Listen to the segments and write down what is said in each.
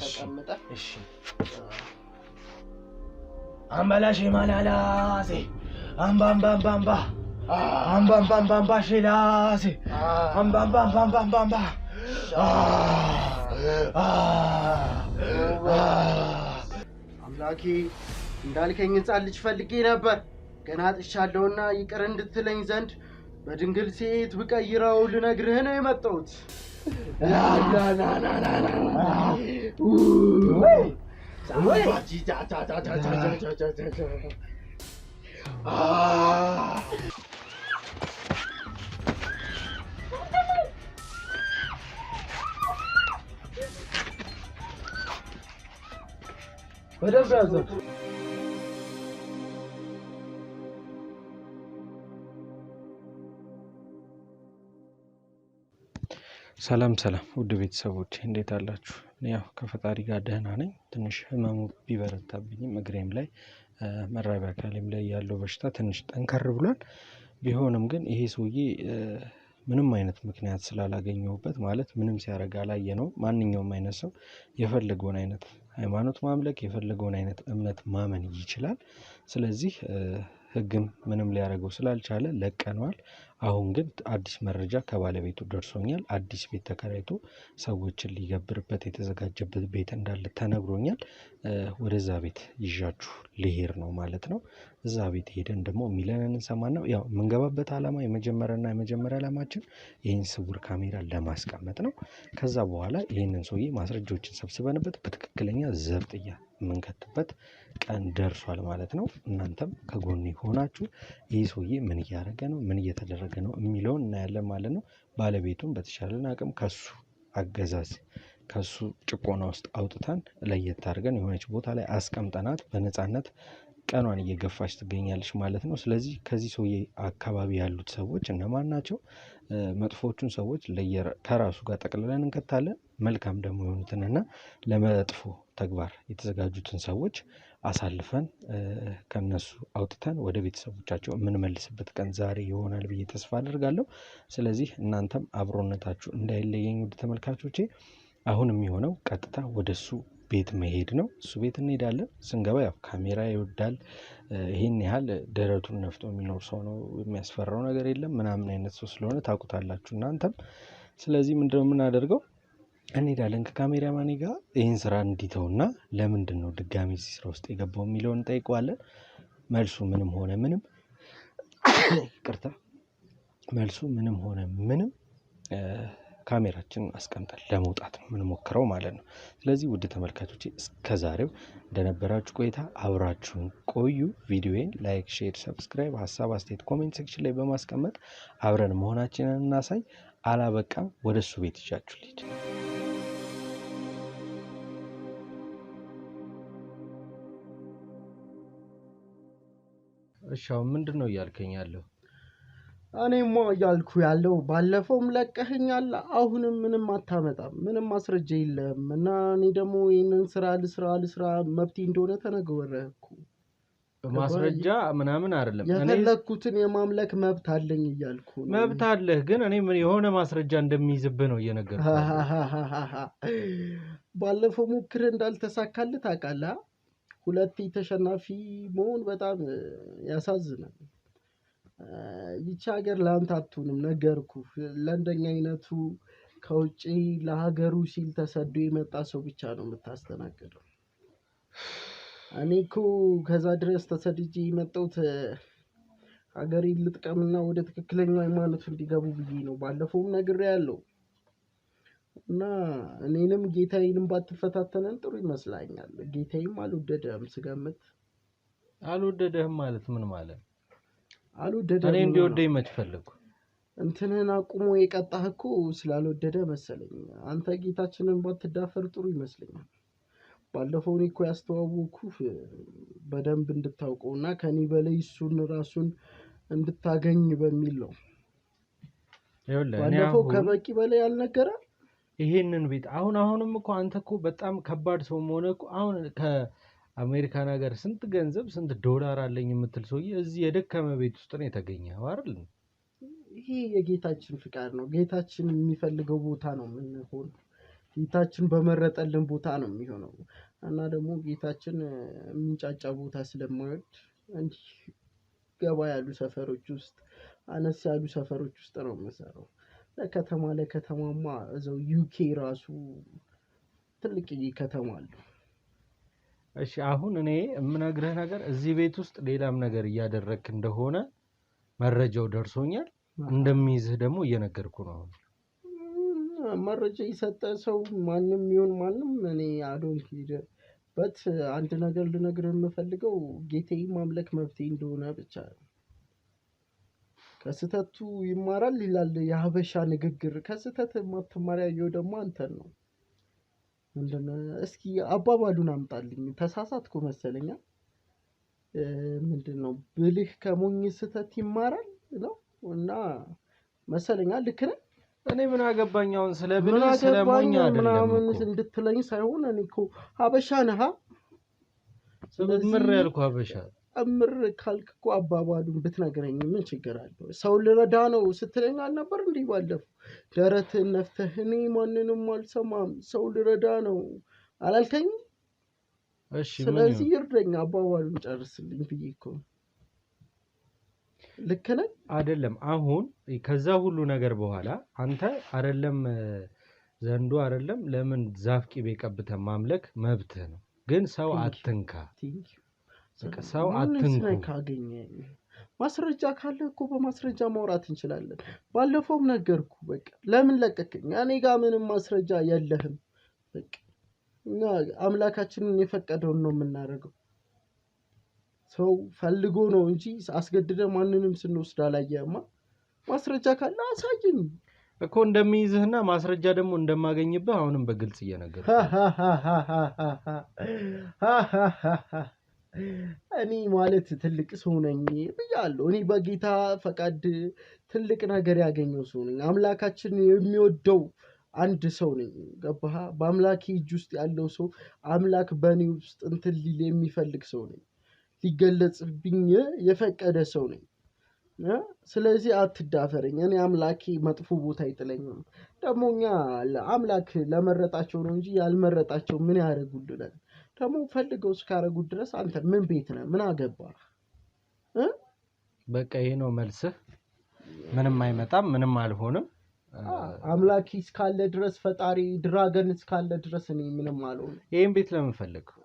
ተቀምጠ እሺ አምባላሽ ማላላሴ አምባምባምባምባ አምባምባምባምባ ሸላሴ አምባምባምባምባምባ አምላኬ እንዳልከኝ ሕፃን ልጅ ፈልጌ ነበር ገና አጥቻለሁና ይቅር እንድትለኝ ዘንድ በድንግል ሴት ብቀይረው ልነግርህ ነው የመጣሁት። በደንብ ያዘው። ሰላም ውድ ቤተሰቦች እንዴት አላችሁ? ያው ከፈጣሪ ጋር ደህና ነኝ። ትንሽ ህመሙ ቢበረታብኝም እግሬም ላይ መራቢያ አካሌም ላይ ያለው በሽታ ትንሽ ጠንከር ብሏል። ቢሆንም ግን ይሄ ሰውዬ ምንም አይነት ምክንያት ስላላገኘሁበት ማለት ምንም ሲያደርግ አላየነውም። ማንኛውም አይነት ሰው የፈለገውን አይነት ሃይማኖት ማምለክ የፈለገውን አይነት እምነት ማመን ይችላል። ስለዚህ ህግም ምንም ሊያደርገው ስላልቻለ ለቀነዋል። አሁን ግን አዲስ መረጃ ከባለቤቱ ደርሶኛል። አዲስ ቤት ተከራይቶ ሰዎችን ሊገብርበት የተዘጋጀበት ቤት እንዳለ ተነግሮኛል። ወደዛ ቤት ይዣችሁ ልሄድ ነው ማለት ነው። እዛ ቤት ሄደን ደግሞ የሚለንን እንሰማና ያው የምንገባበት ዓላማ የመጀመሪያ ዓላማችን ይህን ስውር ካሜራ ለማስቀመጥ ነው። ከዛ በኋላ ይህንን ሰውዬ ማስረጃዎችን ሰብስበንበት በትክክለኛ ዘብጥያ የምንከትበት ቀን ደርሷል ማለት ነው። እናንተም ከጎኔ ሆናችሁ ይህ ሰውዬ ምን እያደረገ ነው ምን እየተደረገ ነው የሚለውን እናያለን ማለት ነው። ባለቤቱን በተሻለን አቅም ከሱ አገዛዝ ከሱ ጭቆና ውስጥ አውጥተን ለየት አድርገን የሆነች ቦታ ላይ አስቀምጠናት በነፃነት ቀኗን እየገፋች ትገኛለች ማለት ነው። ስለዚህ ከዚህ ሰውዬ አካባቢ ያሉት ሰዎች እነማን ናቸው? መጥፎቹን ሰዎች ከራሱ ጋር ጠቅልለን እንከታለን። መልካም ደግሞ የሆኑትንና ለመጥፎ ተግባር የተዘጋጁትን ሰዎች አሳልፈን ከነሱ አውጥተን ወደ ቤተሰቦቻቸው የምንመልስበት ቀን ዛሬ ይሆናል ብዬ ተስፋ አደርጋለሁ። ስለዚህ እናንተም አብሮነታችሁ እንዳይለየኝ ውድ ተመልካቾቼ። አሁን የሚሆነው ቀጥታ ወደሱ ቤት መሄድ ነው። እሱ ቤት እንሄዳለን። ስንገባ ያው ካሜራ ይወዳል። ይሄን ያህል ደረቱን ነፍቶ የሚኖር ሰው ነው። የሚያስፈራው ነገር የለም ምናምን አይነት ሰው ስለሆነ ታውቁታላችሁ እናንተም። ስለዚህ ምንድነው የምናደርገው? እንሄዳለን ከካሜራማኔ ጋር ይህን ስራ እንዲተውና ለምንድነው ድጋሚ እዚህ ስራ ውስጥ የገባው የሚለውን እንጠይቀዋለን። መልሱ ምንም ሆነ ምንም ይቅርታ መልሱ ምንም ሆነ ምንም ካሜራችንን አስቀምጠን ለመውጣት ነው የምንሞክረው ማለት ነው። ስለዚህ ውድ ተመልካቾቼ እስከዛሬው እንደነበራችሁ ቆይታ አብራችሁን ቆዩ። ቪዲዮዬን ላይክ፣ ሼር፣ ሰብስክራይብ፣ ሀሳብ አስተያየት ኮሜንት ሴክሽን ላይ በማስቀመጥ አብረን መሆናችንን እናሳይ። አላበቃም፣ ወደሱ ቤት ይዣችሁ ልሂድ። እሺ አሁን ምንድነው እያልከኝ ያለው? እኔማ እያልኩ ያለው ባለፈውም ለቀኸኛል፣ አሁንም ምንም አታመጣም፣ ምንም ማስረጃ የለም። እና እኔ ደግሞ ይህንን ስራ ልስራ መብቴ እንደሆነ ተነግሮኛል እኮ። ማስረጃ ምናምን አይደለም፣ የፈለኩትን የማምለክ መብት አለኝ እያልኩ ነው። መብት አለህ፣ ግን እኔ የሆነ ማስረጃ እንደሚይዝብህ ነው እየነገርኩህ። ባለፈው ሞክረህ እንዳልተሳካልህ ታውቃለህ። ሁለቴ ተሸናፊ መሆን በጣም ያሳዝናል። ይቺ ሀገር ለአንተ አትሆንም፣ ነገርኩህ። ለእንደኛ አይነቱ ከውጭ ለሀገሩ ሲል ተሰዶ የመጣ ሰው ብቻ ነው የምታስተናግደው። እኔ እኮ ከዛ ድረስ ተሰድጄ የመጣሁት ሀገሬን ልጥቀምና ወደ ትክክለኛው ሃይማኖት እንዲገቡ ብዬ ነው። ባለፈውም ነግሬያለሁ። እና እኔንም ጌታዬንም ባትፈታተነን ጥሩ ይመስላኛል። ጌታዬም አልወደደህም ስገምት። አልወደደህም ማለት ምን ማለት? አልወደደህም። እኔ እንዲወደኝ መች ፈለኩ? እንትንህን አቁሞ የቀጣህ እኮ ስላልወደደ መሰለኝ። አንተ ጌታችንን ባትዳፈር ጥሩ ይመስለኛል። ባለፈው እኔ እኮ ያስተዋወኩህ በደንብ እንድታውቀውና ከኔ በላይ እሱን ራሱን እንድታገኝ በሚል ነው። ባለፈው ከበቂ በላይ አልነገረም። ይሄንን ቤት አሁንም እኮ አንተ እኮ በጣም ከባድ ሰው መሆነ እኮ አሁን ከአሜሪካን ሀገር ስንት ገንዘብ ስንት ዶላር አለኝ የምትል ሰውዬ እዚህ የደከመ ቤት ውስጥ ነው የተገኘው አይደል? ይሄ የጌታችን ፍቃድ ነው። ጌታችን የሚፈልገው ቦታ ነው የምንሆነው። ጌታችን በመረጠልን ቦታ ነው የሚሆነው። እና ደግሞ ጌታችን የሚንጫጫ ቦታ ስለማይወድ እንዲህ ገባ ያሉ ሰፈሮች ውስጥ አነስ ያሉ ሰፈሮች ውስጥ ነው የምሰራው። ለከተማማ እዛው ዩኬ ራሱ ትልቅዬ ከተማ አለው። እሺ አሁን እኔ የምነግርህ ነገር እዚህ ቤት ውስጥ ሌላም ነገር እያደረግክ እንደሆነ መረጃው ደርሶኛል። እንደሚይዝህ ደግሞ እየነገርኩ ነው። አሁን መረጃ የሰጠ ሰው ማንም ይሁን ማንም እኔ አዶንት በት አንድ ነገር ልነግርህ የምፈልገው ጌታዬ ማምለክ መብቴ እንደሆነ ብቻ ነው። ከስህተቱ ይማራል ይላል የሀበሻ ንግግር። ከስህተት ማትማሪያየው ደግሞ አንተን ነው። ምንድነው እስኪ አባባሉን አምጣልኝ። ተሳሳትኩ መሰለኛ። ምንድነው ብልህ ከሞኝ ስህተት ይማራል ነው እና መሰለኛ። ልክ ነህ። እኔ ምን አገባኝ አሁን ስለ ብልህ ስለ ሞኝ አይደለም ምናምን እንድትለኝ ሳይሆን እኔ እኮ ሀበሻ ነህ። ምር ያልኩ ሀበሻ እምር ካልክ እኮ አባባሉን ብትነግረኝ ምን ችግር አለው? ሰው ልረዳ ነው ስትለኝ አልነበር እንዲህ ባለፈው? ደረትህን ነፍተህ እኔ ማንንም አልሰማም ሰው ልረዳ ነው አላልከኝም? እሺ ስለዚህ ይርደኝ አባባሉን ጨርስልኝ ብዬ እኮ። ልክ ነህ አይደለም? አሁን ከዛ ሁሉ ነገር በኋላ አንተ አይደለም ዘንዶ አይደለም ለምን ዛፍ ቂቤ ቀብተህ ማምለክ መብትህ ነው። ግን ሰው አትንካ። ሰው አትንኩ። ካገኘኝ ማስረጃ ካለ እኮ በማስረጃ ማውራት እንችላለን። ባለፈውም ነገርኩ። በቃ ለምን ለቀቅኝ? እኔ ጋር ምንም ማስረጃ የለህም። በቃ እና አምላካችንን የፈቀደውን ነው የምናደርገው። ሰው ፈልጎ ነው እንጂ አስገድደ ማንንም ስንወስድ አላየህማ። ማስረጃ ካለ አሳየኝ እኮ እንደሚይዝህና ማስረጃ ደግሞ እንደማገኝብህ አሁንም በግልጽ እየነገርኩህ። እኔ ማለት ትልቅ ሰው ነኝ ብያለሁ። እኔ በጌታ ፈቃድ ትልቅ ነገር ያገኘው ሰው ነኝ። አምላካችን የሚወደው አንድ ሰው ነኝ። ገባህ? በአምላኬ እጅ ውስጥ ያለው ሰው አምላክ በእኔ ውስጥ እንትን ሊል የሚፈልግ ሰው ነኝ። ሊገለጽብኝ የፈቀደ ሰው ነኝ። ስለዚህ አትዳፈረኝ። እኔ አምላኬ መጥፎ ቦታ አይጥለኝም። ደግሞ እኛ አምላክ ለመረጣቸው ነው እንጂ ያልመረጣቸው ምን ያደርጉልናል? ደግሞ ፈልገው እስካደረጉት ድረስ አንተ ምን ቤት ነህ? ምን አገባህ? በቃ ይሄ ነው መልስህ። ምንም አይመጣም፣ ምንም አልሆንም። አምላኬ እስካለ ድረስ ፈጣሪ ድራገን እስካለ ድረስ እኔ ምንም አልሆንም። ይሄን ቤት ለምን ፈለግህ?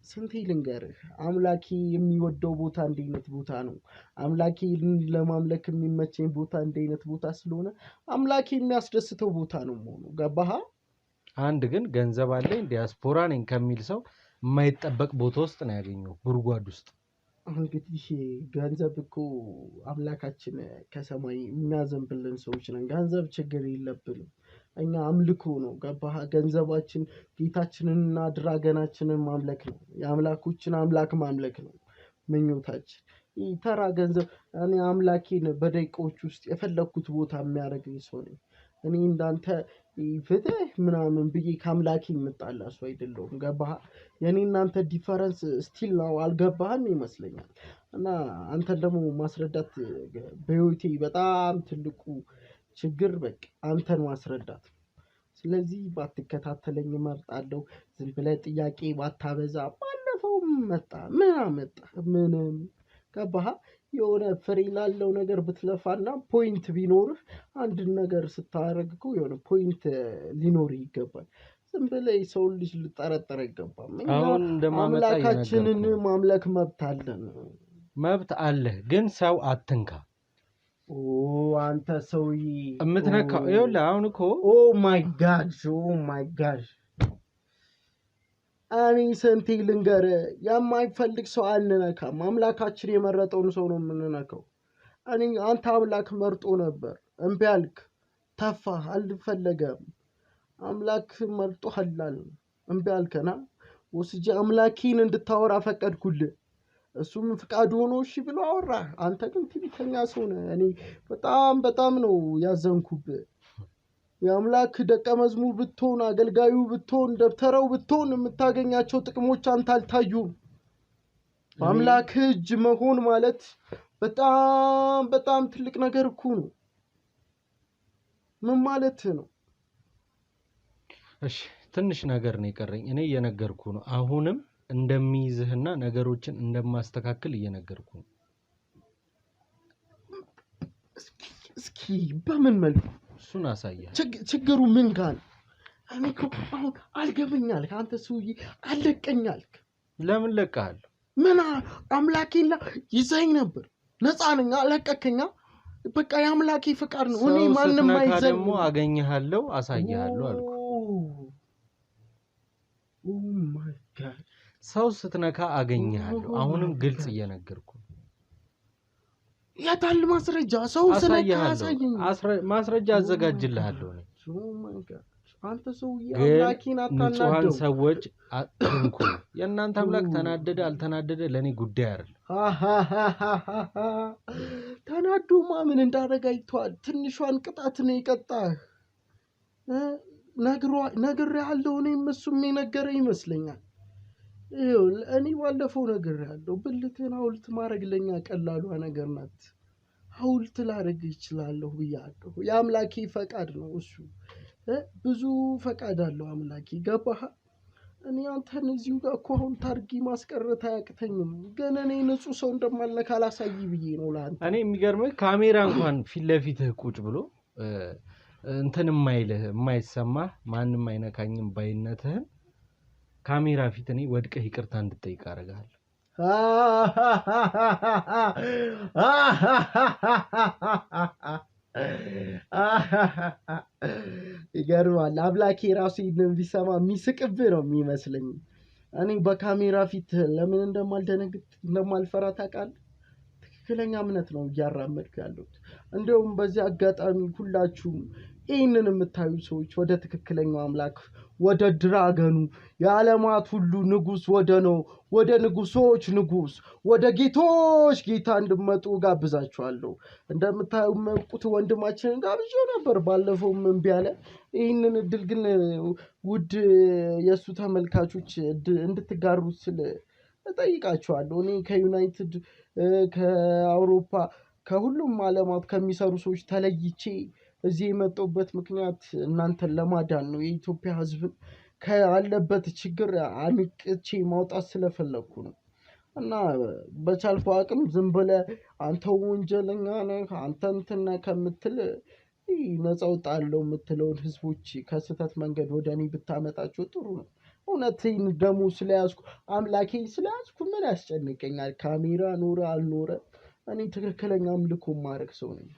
ስንቴ ልንገርህ? አምላኬ የሚወደው ቦታ እንደ አይነት ቦታ ነው። አምላኬ ለማምለክ የሚመቸኝ ቦታ እንደ አይነት ቦታ ስለሆነ አምላኬ የሚያስደስተው ቦታ ነው መሆኑ። ገባህ? አንድ ግን ገንዘብ አለኝ ዲያስፖራ ነኝ ከሚል ሰው የማይጠበቅ ቦታ ውስጥ ነው ያገኘው፣ ጉድጓድ ውስጥ። እንግዲህ ገንዘብ እኮ አምላካችን ከሰማይ የሚያዘንብልን ሰዎች ነን። ገንዘብ ችግር የለብንም። እኛ አምልኮ ነው። ገባህ? ገንዘባችን ጌታችንንና ድራገናችንን ማምለክ ነው። የአምላኮችን አምላክ ማምለክ ነው ምኞታችን። ተራ ገንዘብ እኔ አምላኬን በደቂቃዎች ውስጥ የፈለግኩት ቦታ የሚያደርገኝ ሰው ነኝ። እኔ እንዳንተ ፍትህ ምናምን ብዬ ከአምላኬ የምጣላ ሰው አይደለሁም። ገባህ? የኔ እናንተ ዲፈረንስ ስቲል ነው አልገባህም ይመስለኛል። እና አንተን ደግሞ ማስረዳት በህይወቴ በጣም ትልቁ ችግር በቃ አንተን ማስረዳት። ስለዚህ ባትከታተለኝ እመርጣለሁ። ዝም ብለህ ጥያቄ ባታበዛ። ባለፈውም መጣ ምን አመጣ? ምንም። ገባህ? የሆነ ፍሬ ላለው ነገር ብትለፋና ፖይንት ቢኖርህ አንድን ነገር ስታደርግ እኮ የሆነ ፖይንት ሊኖርህ ይገባል። ዝም ብለህ ሰው ልጅ ልጠረጠር አይገባም። አምላካችንን ማምለክ መብት አለን። መብት አለህ፣ ግን ሰው አትንካ። አንተ ሰውዬ የምትነካው ይኸውልህ አሁን እኮ ኦ ማይ ጋድ እኔ ስንቴ ልንገርህ፣ የማይፈልግ ሰው አንነካም። አምላካችን የመረጠውን ሰው ነው የምንነካው። አንተ አምላክ መርጦ ነበር፣ እምቢ አልክ፣ ተፋህ፣ አልፈለገም። አምላክ መርጦ ሀላል እምቢ አልከና ወስጄ አምላኬን እንድታወራ ፈቀድኩልህ። እሱም ፍቃድ ሆኖ እሺ ብሎ አወራ። አንተ ግን ትዕቢተኛ ሰው ነህ። እኔ በጣም ነው ያዘንኩብህ። የአምላክ ደቀ መዝሙር ብትሆን፣ አገልጋዩ ብትሆን፣ ደብተራው ብትሆን የምታገኛቸው ጥቅሞች አንተ አልታዩም። በአምላክ እጅ መሆን ማለት በጣም ትልቅ ነገር እኮ ነው። ምን ማለት ነው? እሺ ትንሽ ነገር ነው የቀረኝ። እኔ እየነገርኩ ነው። አሁንም እንደሚይዝህና ነገሮችን እንደማስተካከል እየነገርኩ ነው። እስኪ በምን መልኩ እሱን አሳያለሁ። ችግሩ ምን ጋር ነው? እኔ እኮ አሁን አልገበኛል። አንተ ሰውዬ አልለቀኛል። ለምን ለቀሃለሁ? ምን አምላኬላ ይዘኝ ነበር። ነፃ ነኝ። አለቀከኛ። በቃ የአምላኬ ፍቃድ ነው። እኔ ማንም አይዘኝ። ደግሞ አገኘሃለሁ፣ አሳያለሁ አልኩ። ኦ ማይ ጋድ! ሰው ስትነካ አገኘሃለሁ። አሁንም ግልጽ እየነገርኩ ነው። ያታል ማስረጃ? ሰው ስለካ አሳየኝ። ማስረጃ አዘጋጅልሃለሁ እኔ። ኦ ማይ ጋድ! አንተ ሰውዬ አምላኬን አታናደው። ንጹሃን ሰዎች አትንኩ። የእናንተ አምላክ ተናደደ አልተናደደ ለኔ ጉዳይ አይደለም። ተናዶማ ምን እንዳደረገ አይቷል። ትንሿን ቅጣት ነው የቀጣህ። ነግሬሃለሁ። እኔም እሱም የነገረኝ ይመስለኛል። እኔ ባለፈው ነግሬሃለሁ። ብልትህን ሐውልት ማድረግ ለኛ ቀላሏ ነገር ናት። ሐውልት ላደርግ ይችላለሁ ብያለሁ። የአምላኬ ፈቃድ ነው እሱ። ብዙ ፈቃድ አለው አምላኬ። ገባህ? እኔ አንተን እዚሁ ጋር እኮ አሁን ታርጊ ማስቀረት አያቅተኝም። ግን እኔ ንጹህ ሰው እንደማልነካ አላሳይ ብዬ ነው ለአንተ። እኔ የሚገርምህ ካሜራ እንኳን ፊት ለፊትህ ቁጭ ብሎ እንትን የማይልህ የማይሰማህ ማንም አይነካኝም ባይነትህን ካሜራ ፊት እኔ ወድቀህ ይቅርታ እንድጠይቅ አደርግሃለሁ። ይገርማል። አምላኬ ራሱ ይህንን ቢሰማ የሚስቅብህ ነው የሚመስለኝ። እኔ በካሜራ ፊት ለምን እንደማልደነግጥ እንደማልፈራ ታውቃለህ? ትክክለኛ እምነት ነው እያራመድኩ ያለሁት። እንዲሁም በዚህ አጋጣሚ ሁላችሁም ይህንን የምታዩ ሰዎች ወደ ትክክለኛው አምላክ ወደ ድራገኑ የዓለማት ሁሉ ንጉስ ወደ ንጉሶች ንጉስ ወደ ጌቶች ጌታ እንድመጡ ጋብዛችኋለሁ። እንደምታውቁት ወንድማችንን ጋብዤው ነበር ባለፈው እምቢ አለ። ይህንን እድል ግን ውድ የእሱ ተመልካቾች እንድትጋሩት ስል እጠይቃችኋለሁ። እኔ ከዩናይትድ ከአውሮፓ ከሁሉም ዓለማት ከሚሰሩ ሰዎች ተለይቼ እዚህ የመጣሁበት ምክንያት እናንተን ለማዳን ነው። የኢትዮጵያ ሕዝብን ካለበት ችግር አንቅቼ ማውጣት ስለፈለኩ ነው። እና በቻልኩ አቅም ዝም ብለህ አንተ ወንጀለኛ ነህ አንተ እንትን ነህ ከምትል ነፃ እወጣለሁ የምትለውን ህዝቦች ከስህተት መንገድ ወደ እኔ ብታመጣቸው ጥሩ ነው። እውነቴን ደግሞ ስለያዝኩ አምላኬን ስለያዝኩ ምን ያስጨንቀኛል? ካሜራ ኖረ አልኖረ እኔ ትክክለኛ አምልኮ ማድረግ ሰው ነኝ።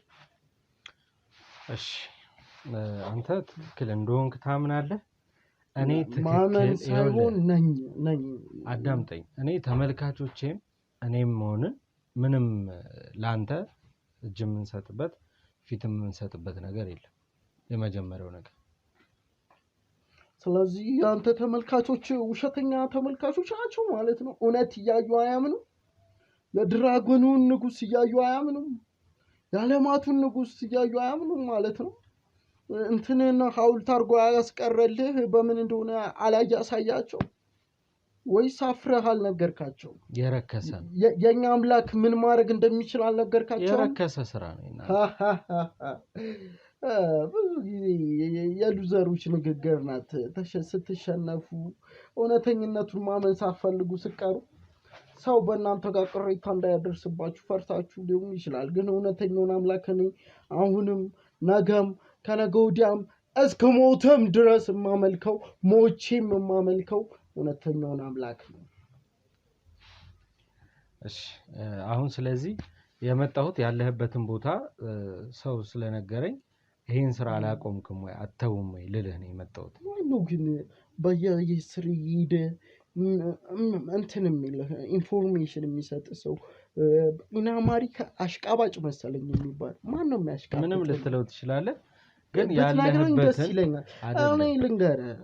እሺ አንተ ትክክል እንደሆንክ ታምናለህ? እኔ ማመን ሳይሆን ነኝ። አዳምጠኝ። እኔ ተመልካቾቼም እኔም ሆነን ምንም ላንተ እጅ የምንሰጥበት ፊት የምንሰጥበት ነገር የለም። የመጀመሪያው ነገር። ስለዚህ አንተ ተመልካቾች ውሸተኛ ተመልካቾች ናቸው ማለት ነው። እውነት እያዩ አያምኑም። የድራጎኑን ንጉስ እያዩ አያምኑም። የዓለማቱን ንጉስ እያዩ አያምኑም ማለት ነው። እንትንና ሐውልት አድርጎ ያስቀረልህ በምን እንደሆነ አላያሳያቸው ወይስ አፍረህ አልነገርካቸው? የረከሰ የኛ አምላክ ምን ማድረግ እንደሚችል አልነገርካቸው? የረከሰ ስራ ነው። ብዙ ጊዜ የሉዘሮች ንግግር ናት። ስትሸነፉ እውነተኝነቱን ማመን ሳትፈልጉ ስትቀሩ ሰው በእናንተ ጋር ቅሬታ እንዳያደርስባችሁ ፈርታችሁ ሊሆን ይችላል። ግን እውነተኛውን አምላክ እኔ አሁንም ነገም ከነገ ወዲያም እስከ ሞትም ድረስ የማመልከው ሞቼም የማመልከው እውነተኛውን አምላክ ነው። እሺ አሁን ስለዚህ የመጣሁት ያለህበትን ቦታ ሰው ስለነገረኝ ይሄን ስራ አላቆምክም ወይ አተውም ወይ ልልህ ነው የመጣሁት። ነው ግን በየስሪ ሄደ እንትን የሚልህ ኢንፎርሜሽን የሚሰጥ ሰው ኢናማሪካ አሽቃባጭ መሰለኝ የሚባል ማን ነው የሚያሽቃባጭ? ምንም ልትለው ትችላለህ ግን ያለህበትን ደስ ይለኛል። እኔ ልንገርህ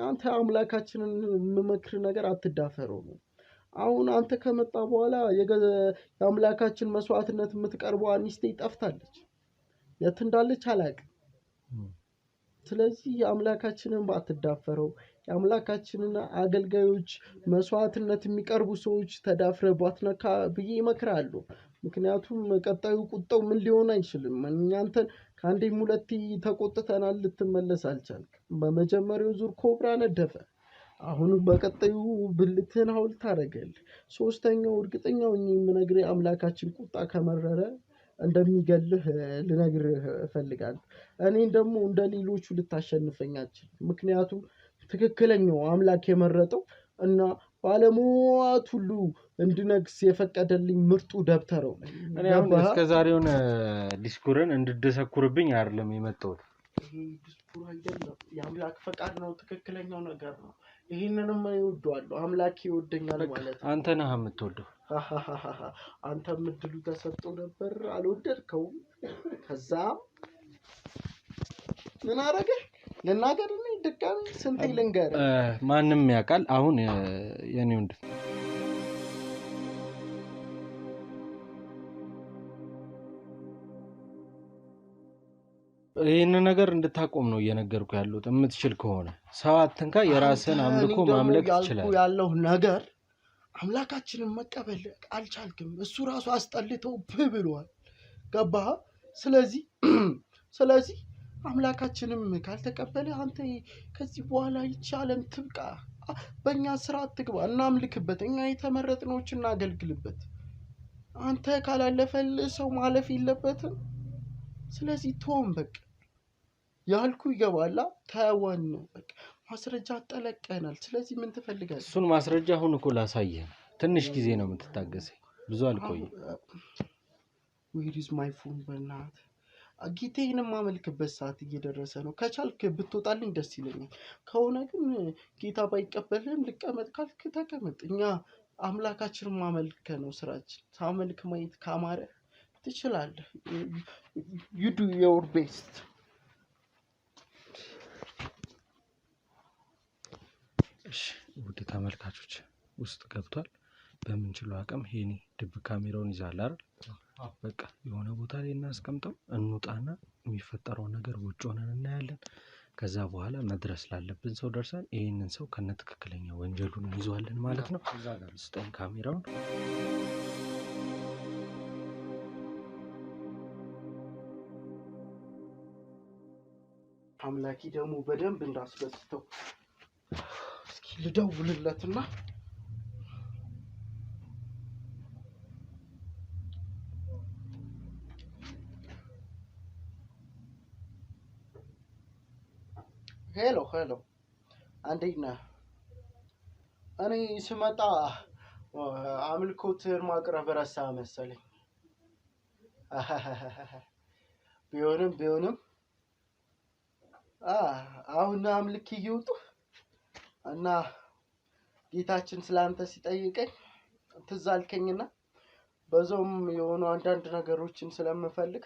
አንተ አምላካችንን የምመክር ነገር አትዳፈረው ነው። አሁን አንተ ከመጣ በኋላ የአምላካችን መስዋዕትነት የምትቀርበው አኒስቴ ጠፍታለች። የት እንዳለች አላውቅም። ስለዚህ የአምላካችንን ባትዳፈረው የአምላካችንን አገልጋዮች መስዋዕትነት የሚቀርቡ ሰዎች ተዳፍረህ ባትነካ ብዬ እመክራለሁ። ምክንያቱም ቀጣዩ ቁጣው ምን ሊሆን አይችልም። እናንተን ከአንዴም ሁለቴ ተቆጥተናል፣ ልትመለስ አልቻልክም። በመጀመሪያው ዙር ኮብራ ነደፈ። አሁንም በቀጣዩ ብልትህን ሐውልት አደረገልህ። ሶስተኛው እርግጠኛ ሆኜ የምነግርህ አምላካችን ቁጣ ከመረረ እንደሚገልህ ልነግርህ እፈልጋለሁ። እኔን ደግሞ እንደ ሌሎቹ ልታሸንፈኝ አትችልም። ምክንያቱም ትክክለኛው አምላክ የመረጠው እና ባለሟት ሁሉ እንድነግስ የፈቀደልኝ ምርጡ ደብተራው ነኝ። እኔ አሁን እስከ ዛሬውን ዲስኩርን እንድደሰኩርብኝ አይደለም የመጣሁት። ይሄ ዲስኩር አይደለም፣ የአምላክ ፈቃድ ነው። ትክክለኛው ነገር ነው። ይህንንም እኔ እወደዋለሁ። አምላኬ ይወደኛል ማለት ነው። አንተ ነህ የምትወደው። አንተ ምድሉ ተሰጥቶ ነበር፣ አልወደድከውም። ከዛ ምን አደረገህ? ልናገር እኔ ድጋሚ ስንቴ ልንገርህ? ማንም ያውቃል። አሁን የኔ ወንድም ይህን ነገር እንድታቆም ነው እየነገርኩ ያለሁት። የምትችል ከሆነ ሰው አትንካ፣ የራስን አምልኮ ማምለክ ትችላለህ። ያለው ነገር አምላካችንን መቀበል አልቻልክም። እሱ ራሱ አስጠልተው ብሏል። ገባህ? ስለዚህ አምላካችንም ካልተቀበለ አንተ ከዚህ በኋላ ይቻለን ትብቃ። በእኛ ስራ አትግባ፣ እናምልክበት። እኛ የተመረጥኖች እናገልግልበት። አንተ ካላለፈልህ ሰው ማለፍ የለበትም። ስለዚህ ቶም በቃ ያልኩ ይገባላ። ታያዋን ነው በቃ ማስረጃ አጠለቀናል። ስለዚህ ምን ትፈልጋለህ? እሱን ማስረጃ አሁን እኮ ላሳየህ። ትንሽ ጊዜ ነው የምትታገሰኝ፣ ብዙ አልቆይም። ዌር ኢዝ ማይ ፎን? በእናትህ ጌታዬን የማመልክበት ሰዓት እየደረሰ ነው። ከቻልክ ብትወጣልኝ ደስ ይለኛል። ከሆነ ግን ጌታ ባይቀበልህም ልቀመጥ ካልክ ተቀመጥ። እኛ አምላካችንን ማመልክ ነው ስራችን። ሳመልክ ማየት ካማረ ትችላለህ። you do your best። እሺ ውድ ተመልካቾች ውስጥ ገብቷል። በምንችለው አቅም ሄኒ ድብ ካሜራውን ይዛል አይደል? በቃ የሆነ ቦታ ላይ እናስቀምጠው፣ እንውጣና የሚፈጠረው ነገር ውጭ ሆነን እናያለን። ከዛ በኋላ መድረስ ላለብን ሰው ደርሰን ይህንን ሰው ከነትክክለኛ ወንጀሉን ይዟለን ማለት ነው። ስጠኝ ካሜራውን። አምላኪ ደግሞ በደንብ እንዳስበስተው እስኪ ልደውልለትና ሄሎ እንዴት ነህ? እኔ ስመጣ አምልኮትን ማቅረብ ረሳ መሰለኝ። ቢሆንም አሁን አምልክ እየወጡ እና ጌታችን ስላንተ ሲጠይቀኝ ትዝ አልከኝና በዛውም የሆኑ አንዳንድ ነገሮችን ስለምፈልግ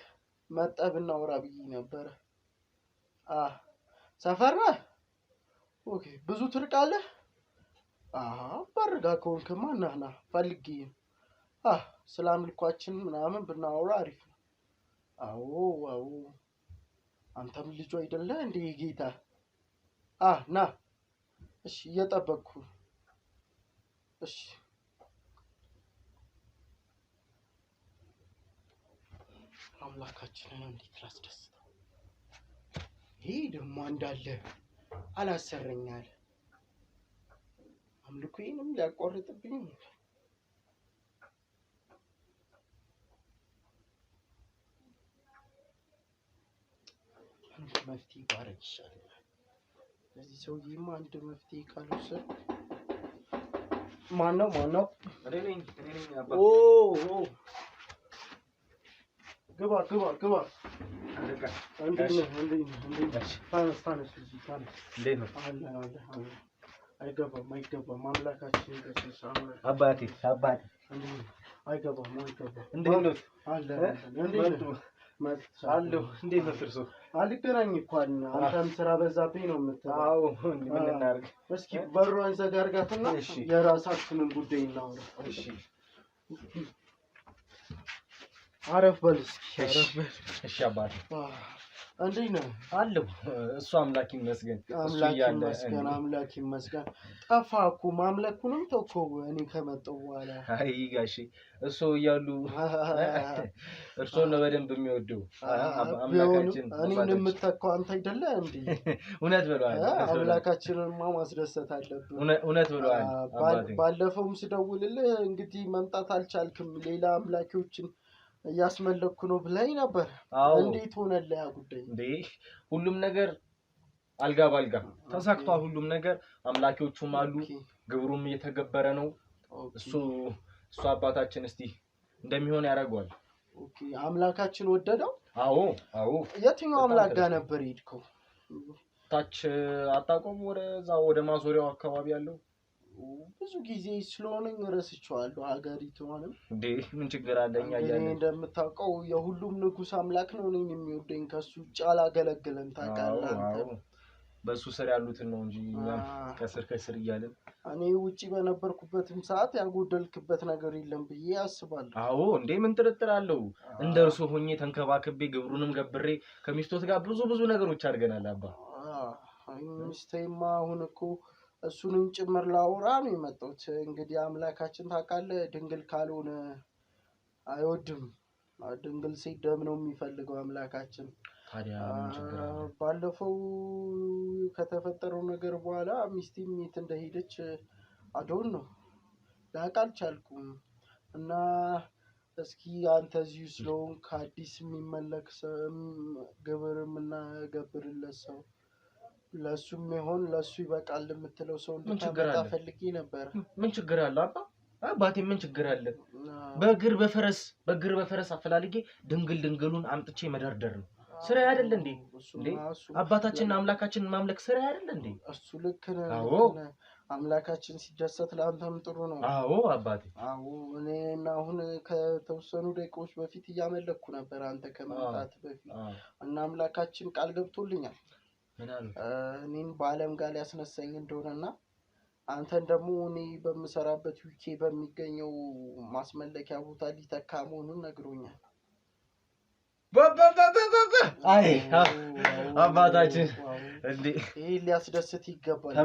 መጠብና አውራ ብዬ ነበረ። ሰፈር ነህ? ኦኬ። ብዙ ትርቃለህ? በርጋ ከሆንክማ ና ፈልጌ። ስለ አምልኳችን ምናምን ብናወራ አሪፍ ነው። አዎ አንተም ልጁ አይደለህ እንዴ ጌታ? ና። እሺ እየጠበቅኩ። እሺ አምላካችንን እንዴት ላስደስተው። ይሄ ደግሞ እንዳለ አላሰረኛል። አምልኮዬንም ሊያቋርጥብኝ። አንድ መፍትሄ ባረግ ይሻላል። ለዚህ ሰውዬማ አንድ መፍትሄ ካልወሰድ ማነው? እኔ ነኝ አባ። ግባ። እንዴት ነህ? ታነስ። አይገባም። አምላካችን ኢየሱስ አባቴ አይገባም። እንዴት ነው? አለሁ። እንዴት ነው እርሶ? አልገናኝ እኮ አንተም ስራ በዛብኝ ነው የምትለው። አዎ ምን እናድርግ? እስኪ በሯን ዘጋ አድርጋትና የራሳችንን ጉዳይ እናውራ። እሺ አረፍ በል እስኪ። እሺ አባቴ። እንዴት ነህ? አለሁ እሱ አምላክ ይመስገን። አምላክ ይመስገን። ጠፋህ እኮ ማምለኩንም ተውከው እኔ ከመጣሁ በኋላ። አይ ጋሼ እሱ እያሉ እርሶን ነው በደንብ የሚወደው አምላካችን። እኔን የምትተካው አንተ አይደለህ እንዴ? እውነት ብለዋል። አምላካችንንማ ማስደሰት አለብን። እውነት ብለዋል። ባለፈውም ስደውልልህ እንግዲህ መምጣት አልቻልክም ሌላ አምላኪዎችን እያስመለኩ ነው ብላኝ ነበር። እንዴት ሆነልህ ያ ጉዳይ? እንዴ ሁሉም ነገር አልጋ ባልጋ ተሳክቷል። ሁሉም ነገር አምላኪዎቹም አሉ፣ ግብሩም እየተገበረ ነው። እሱ አባታችን እስቲ እንደሚሆን ያደርገዋል። ኦኬ አምላካችን ወደደው? አዎ። የትኛው አምላክ ጋር ነበር ሄድከው? ታች አጣቆም ወደ ማዞሪያው አካባቢ ያለው ብዙ ጊዜ ስለሆነኝ ረስቼዋለሁ ሀገሪቱንም። እንዴ ምን ችግር አለ? እኛ እንደምታውቀው የሁሉም ንጉስ አምላክ ነው እኔን የሚወደኝ። ከሱ ውጭ አላገለግልም ታውቃለህ አንተ። በሱ ስር ያሉትን ነው እንጂ እኛም ከስር እያልን እኔ ውጪ በነበርኩበትም ሰዓት ያጎደልክበት ነገር የለም ብዬ አስባለሁ። እንዴ ምን ጥርጥር አለው? እንደ እርሱ ሆኜ ተንከባክቤ ግብሩንም ገብሬ ከሚስቶት ጋር ብዙ ነገሮች አድርገናል። አባ ሚስቴማ አሁን እኮ እሱንም ጭምር ላውራ ነው የመጣሁት። እንግዲህ አምላካችን ታውቃለህ ድንግል ካልሆነ አይወድም። ድንግል ሴት ደም ነው የሚፈልገው አምላካችን። ታዲያ ባለፈው ከተፈጠረው ነገር በኋላ ሚስቴም የት እንደሄደች አዶን ነው ላውቅ አልቻልኩም። እና እስኪ አንተ እዚሁ ስለሆንክ አዲስ የሚመለክ ግብር የምናገብርለት ሰው ለሱም ይሆን ለሱ ይበቃል የምትለው ሰው እንድታመጣ ፈልጌ ነበር። ምን ችግር አለ አባቴ? ምን ችግር አለ? በእግር በፈረስ አፈላልጌ ድንግሉን አምጥቼ መደርደር ነው ስራ አይደል እንዴ? አባታችንን አምላካችንን ማምለክ ስራ አይደል እንዴ? እሱ ልክ ነህ። አምላካችን ሲደሰት ለአንተም ጥሩ ነው። አባቴ። እኔና አሁን ከተወሰኑ ደቂቃዎች በፊት እያመለኩ ነበር አንተ ከመምጣት በፊት እና አምላካችን ቃል ገብቶልኛል እኔን በአለም ጋር ሊያስነሳኝ እንደሆነና አንተን ደግሞ እኔ በምሰራበት ዩኬ በሚገኘው ማስመለኪያ ቦታ ሊተካ መሆኑን ነግሮኛል። አይ አባታችን እንዴ ይሄ ሊያስደስት ይገባል።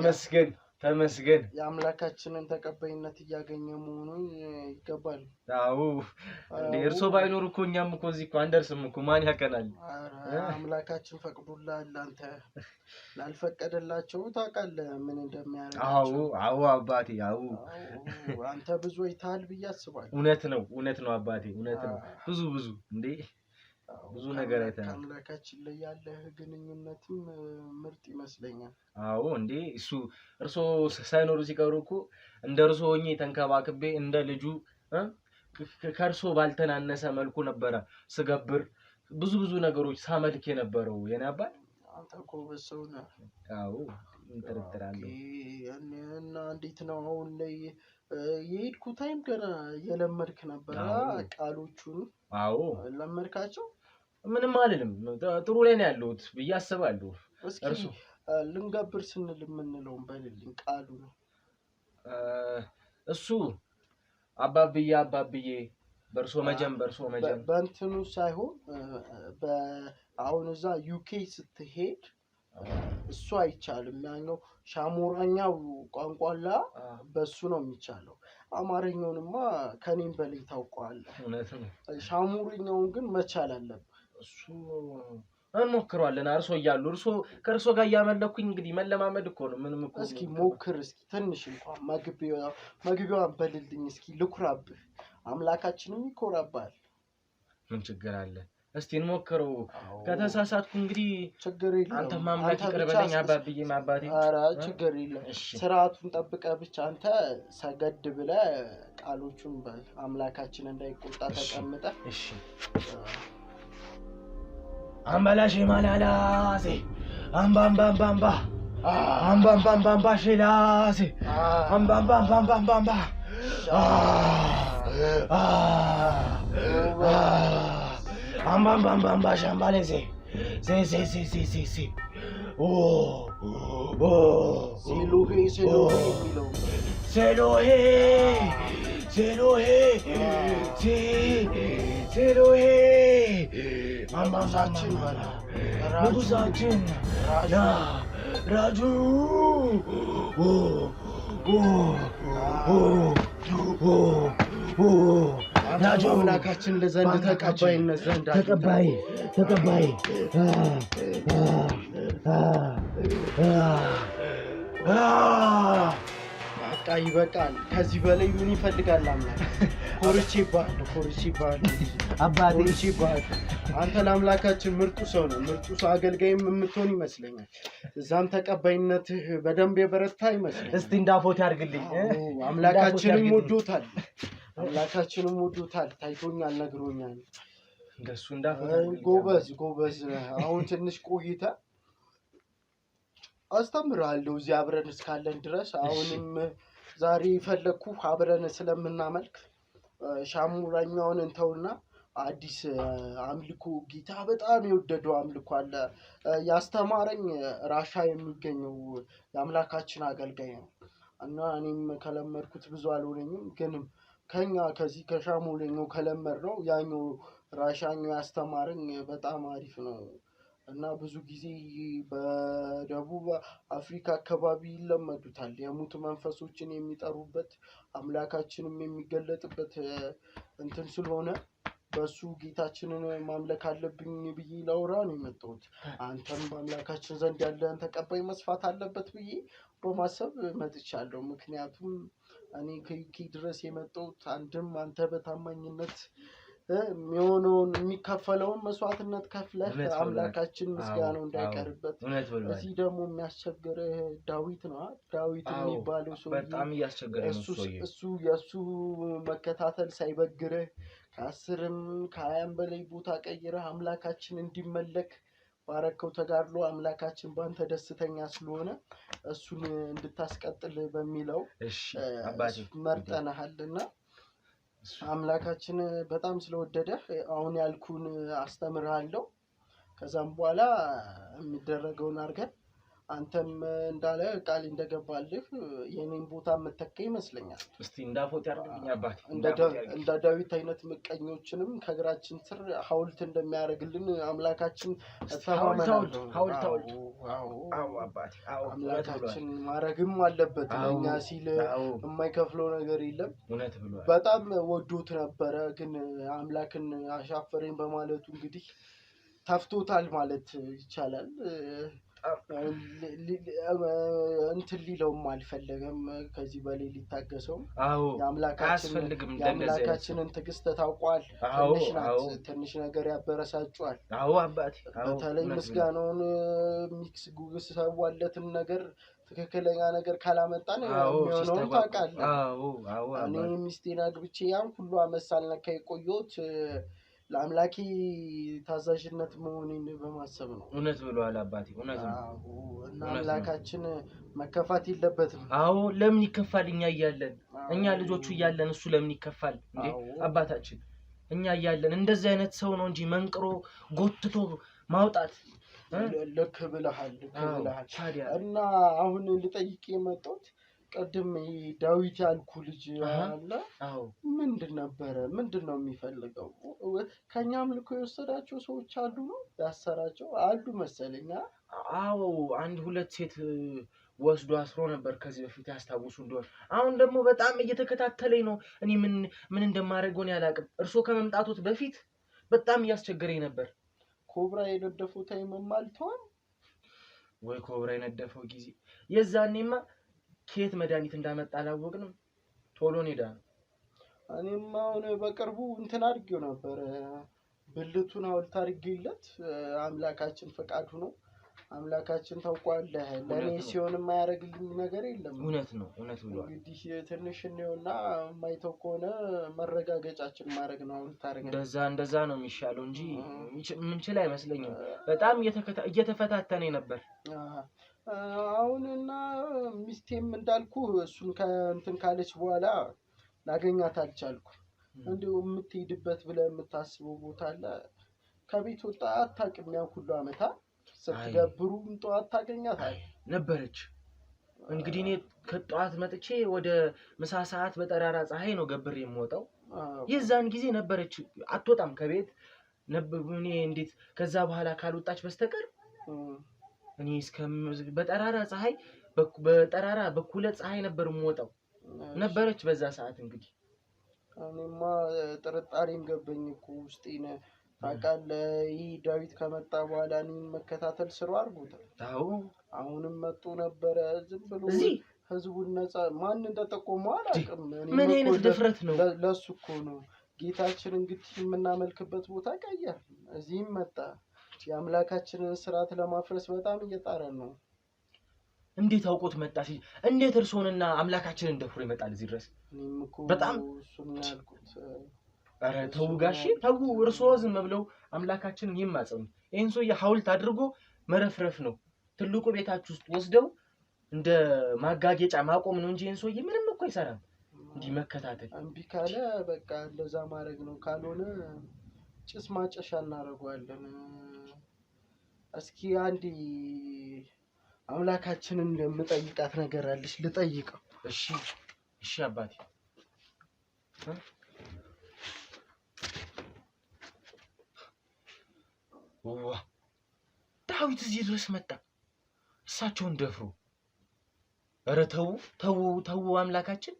ተመስገን የአምላካችንን ተቀባይነት እያገኘ መሆኑን ይገባል። እንዴ እርሶ ባይኖር እኮ እኛም እኮ እዚህ እኮ አንደርስም እኮ ማን ያቀናል? አምላካችን ፈቅዶልሃል። አንተ ላልፈቀደላቸው ታውቃለህ ምን እንደሚያደርጋቸው። አባቴ አንተ ብዙ አይተሃል ብዬ አስባለሁ። እውነት ነው አባቴ፣ እውነት ነው። ብዙ እንዴ ብዙ ነገር አይተናል። አምላካችን ላይ ያለህ ግንኙነትም ምርጥ ይመስለኛል። እንዴ እርሶ ሳይኖሩ ሲቀሩ እኮ እንደ እርሶ ሆኜ ተንከባክቤ እንደ ልጁ ከእርሶ ባልተናነሰ መልኩ ነበረ ስገብር ብዙ ነገሮች ሳመልክ የነበረው የኔ አባት። አንተ ጎበዝ ሰው ነህ። እንጠረጥራለሁ። እና እንዴት ነው አሁን ላይ የሄድኩ ታይም ገና የለመድክ ነበር ቃሎቹን? ለመድካቸው? ምንም አልልም። ጥሩ ላይ ነው ያለሁት ብዬ አስባለሁ። እስኪ ልንገብር ስንል የምንለውን በልልኝ ቃሉ ነው። እሱ አባብዬ በእርሶ መጀን በእንትኑ ሳይሆን አሁን እዛ ዩኬ ስትሄድ እሱ አይቻልም። ያኛው ሻሞራኛው ቋንቋላ በሱ ነው የሚቻለው። አማርኛውንማ ከኔም በላይ ታውቀዋለህ። ሻሞራኛውን ግን መቻል አለብህ። እሱ እንሞክረዋለን። ከእርሶ ጋር እያመለኩኝ እንግዲህ መለማመድ እኮ ነው። ምንም እኮ እስኪ ሞክር። እስኪ ትንሽ እንኳን መግቢያዋን በልልኝ እስኪ ልኩራብህ። አምላካችንም ይኮራባል። ምን ችግር አለ? እስቲ እንሞክረው። ከተሳሳትኩ እንግዲህ ችግር የለም። አንተ ማምላክ ይቅርበለኝ አባብዬ አባቴ። ኧረ ችግር የለም። ስርዓቱን ጠብቀህ ብቻ አንተ ሰገድ ብለህ ቃሎቹን በል። አምላካችን እንዳይቆጣ ተቀምጠህ እሺ። አምባላሽ ማላላሴ አምባምባምባምባ አምባምባምባምባ ሼላሴ አምባምባምባምባምባ አምባምባምባምባ ሻምባሌሴ ሴ ሴሎሄ ንጉሳችን በለው ንጉሳችን ራጁ ራጁ አምላካችን ለዘንድ ተቀባይነት ዘንድ ተቀባይ በቃ ይበቃል። ከዚህ በላይ ምን ይፈልጋል አምላክ? ኮርቼ ይባል አባቴ ይባል። አንተ ለአምላካችን ምርጡ ሰው ነው። ምርጡ ሰው አገልጋይም የምትሆን ይመስለኛል። እዛም ተቀባይነትህ በደንብ የበረታ ይመስለኛል። እስቲ እንዳፎት ያድርግልኝ። አምላካችንም ወዶታል። ታይቶኛል፣ ነግሮኛል። እንደሱ እንዳፎት ጎበዝ። አሁን ትንሽ ቆይተ አስተምርሃለሁ እዚህ አብረን እስካለን ድረስ። አሁንም ዛሬ ፈለግኩ አብረን ስለምናመልክ ሻሙራኛውን እንተውና አዲስ አምልኮ ጌታ በጣም የወደደው አምልኮ አለ። ያስተማረኝ ራሻ የሚገኘው የአምላካችን አገልጋይ ነው እና እኔም ከለመድኩት ብዙ አልሆነኝም፣ ግን ከዚህ ከሻሙረኛው ከለመድነው ያኛው ራሻኛው ያስተማረኝ በጣም አሪፍ ነው እና ብዙ ጊዜ በደቡብ አፍሪካ አካባቢ ይለመዱታል። የሙት መንፈሶችን የሚጠሩበት አምላካችንም የሚገለጥበት እንትን ስለሆነ በሱ ጌታችንን ማምለክ አለብኝ ብዬ ላውራ ነው የመጣሁት። አንተም በአምላካችን ዘንድ ያለህን ተቀባይ መስፋት አለበት ብዬ በማሰብ መጥቻለሁ። ምክንያቱም እኔ ከዩኬ ድረስ የመጣሁት አንድም አንተ በታማኝነት የሚሆነውን የሚከፈለውን መስዋዕትነት ከፍለህ አምላካችን ምስጋናው እንዳይቀርበት። እዚህ ደግሞ የሚያስቸግርህ ዳዊት ነው። ዳዊት የሚባለው ሰው በጣም እያስቸገረኝ ነው። እሱ የእሱ መከታተል ሳይበግርህ ከ10ም ከ20ም በላይ ቦታ ቀይረህ አምላካችን እንዲመለክ ባረከው ተጋድሎ አምላካችን ባንተ ደስተኛ ስለሆነ እሱን እንድታስቀጥል በሚለው መርጠናሃልና አምላካችን በጣም ስለወደደ አሁን ያልኩን አስተምርሃለሁ። ከዛም በኋላ የሚደረገውን አድርገን አንተም እንዳለ ቃል እንደገባልህ የኔን ቦታ የምተካ ይመስለኛል። እስቲ እንዳፎት ያድርግልኝ አባቴ። እንደ ዳዊት አይነት ምቀኞችንም ከእግራችን ስር ሐውልት እንደሚያደርግልን አምላካችን ተማመናለሁ። አምላካችን ማድረግም አለበት። ለእኛ ሲል የማይከፍለው ነገር የለም። በጣም ወዶት ነበረ፣ ግን አምላክን አሻፈረኝ በማለቱ እንግዲህ ተፍቶታል ማለት ይቻላል። እንትን ሊለውም አልፈለገም። ከዚህ በላይ ሊታገሰውም የአምላካችንን ትዕግስት ታውቋል። ትንሽ ነገር ያበረሳጫል። በተለይ ምስጋናውን ሚክስ ጉግስ ሰዋለትን ነገር ትክክለኛ ነገር ካላመጣን የሚሆነውን ታውቃለህ። እኔ ሚስቴን አግብቼ ያን ሁሉ አመት ሳልነካ የቆየሁት ለአምላኬ ታዛዥነት መሆኔን በማሰብ ነው። እውነት ብለዋል አባቴ፣ እውነት ነው። እና አምላካችን መከፋት የለበትም። ለምን ይከፋል? እኛ ልጆቹ እያለን እሱ ለምን ይከፋል እንዴ? አባታችን እኛ እያለን እንደዚህ አይነት ሰው ነው እንጂ መንቅሮ ጎትቶ ማውጣት። ልክ ብለሃል። እና አሁን ልጠይቅ የመጣሁት ቀደም ዳዊት ያልኩ ልጅ አለ። ምንድን ነው የሚፈልገው? ከኛ አምልኮ የወሰዳቸው ሰዎች አሉ ነው ያሰራቸው አሉ መሰለኝ። አንድ ሁለት ሴት ወስዶ አስሮ ነበር ከዚህ በፊት ያስታውሱ እንደሆነ። አሁን ደግሞ በጣም እየተከታተለኝ ነው። እኔ ምን እንደማደርገው እኔ አላውቅም። እርሶ ከመምጣቶት በፊት በጣም እያስቸገረኝ ነበር። ኮብራ የነደፈው ታይምም አልተዋል ወይ? ኮብራ የነደፈው ጊዜ የዛኔማ ከየት መድኃኒት እንዳመጣ አላወቅንም። ቶሎ ኔዳ ነው። እኔም አሁን በቅርቡ እንትን አድርጌው ነበር፣ ብልቱን ሐውልት አድርጌለት። አምላካችን ፈቃዱ ነው። አምላካችን ታውቋለህ፣ ለእኔ ሲሆን የማያደርግልኝ ነገር የለም። እውነት ብሏል። እንግዲህ ትንሽ ነውና የማይተው ከሆነ መረጋገጫችን ማድረግ ነው። ሐውልት አድርገን እንደዛ ነው የሚሻለው እንጂ ምንችል አይመስለኝም። በጣም እየተፈታተነኝ ነበር። አሁንና ሚስቴም እንዳልኩ እሱን ከእንትን ካለች በኋላ ላገኛት አልቻልኩ። እንዲሁ የምትሄድበት ብለህ የምታስበው ቦታ አለ። ከቤት ወጣ አታውቅም። ያን ሁሉ ዓመታ ስትገብሩም ጠዋት ታገኛታል ነበረች። እንግዲህ እኔ ከጠዋት መጥቼ ወደ ምሳ ሰዓት በጠራራ ፀሐይ ነው ገብሬ የምወጣው። የዛን ጊዜ ነበረች። አትወጣም ከቤት እኔ እንዴት ከዛ በኋላ ካልወጣች በስተቀር እኔ በጠራራ ፀሐይ በኩለ ፀሐይ ነበር የምወጣው ነበረች በዛ ሰዓት። እንግዲህ እኔማ ጥርጣሬም ገባኝ እኮ ውስጤ ነው ታውቃለህ። ይህ ዳዊት ከመጣ በኋላ እኔን መከታተል ስሩ አድርጎታል። አሁንም መጡ ነበረ ዝም ብሎ ህዝቡን ነፃ ማን እንደጠቆመው አላውቅም። ምን አይነት ድፍረት ነው? ለሱ እኮ ነው ጌታችን እንግዲህ የምናመልክበት ቦታ ቀየር፣ እዚህም መጣ። የአምላካችንን ስርዓት ለማፍረስ በጣም እየጣረ ነው። እንዴት አውቆት መጣ? እንዴት እርሶንና አምላካችንን ደፍሮ ይመጣል እዚህ ድረስ? በጣም እሱን ያልኩት። ኧረ ተው ጋሼ ተው። እርሶ ዝም ብለው አምላካችንን ይማጸኑ። ይሄን ሰውዬ ሐውልት አድርጎ መረፍረፍ ነው። ትልቁ ቤታችሁ ውስጥ ወስደው እንደ ማጋጌጫ ማቆም ነው እንጂ ይሄን ሰውዬ ምንም እኮ አይሰራም። እንዲህ መከታተል እምቢ ካለ በቃ እንደዛ ማድረግ ነው። ካልሆነ ጭስ ማጨሻ እናደርገዋለን። እስኪ አንዴ አምላካችንን የምጠይቃት ነገር አለች፣ ልጠይቀው። እሺ እሺ አባቴ። ዳዊት እዚህ ድረስ መጣ እሳቸውን ደፍሮ። ኧረ ተው ተው ተው አምላካችን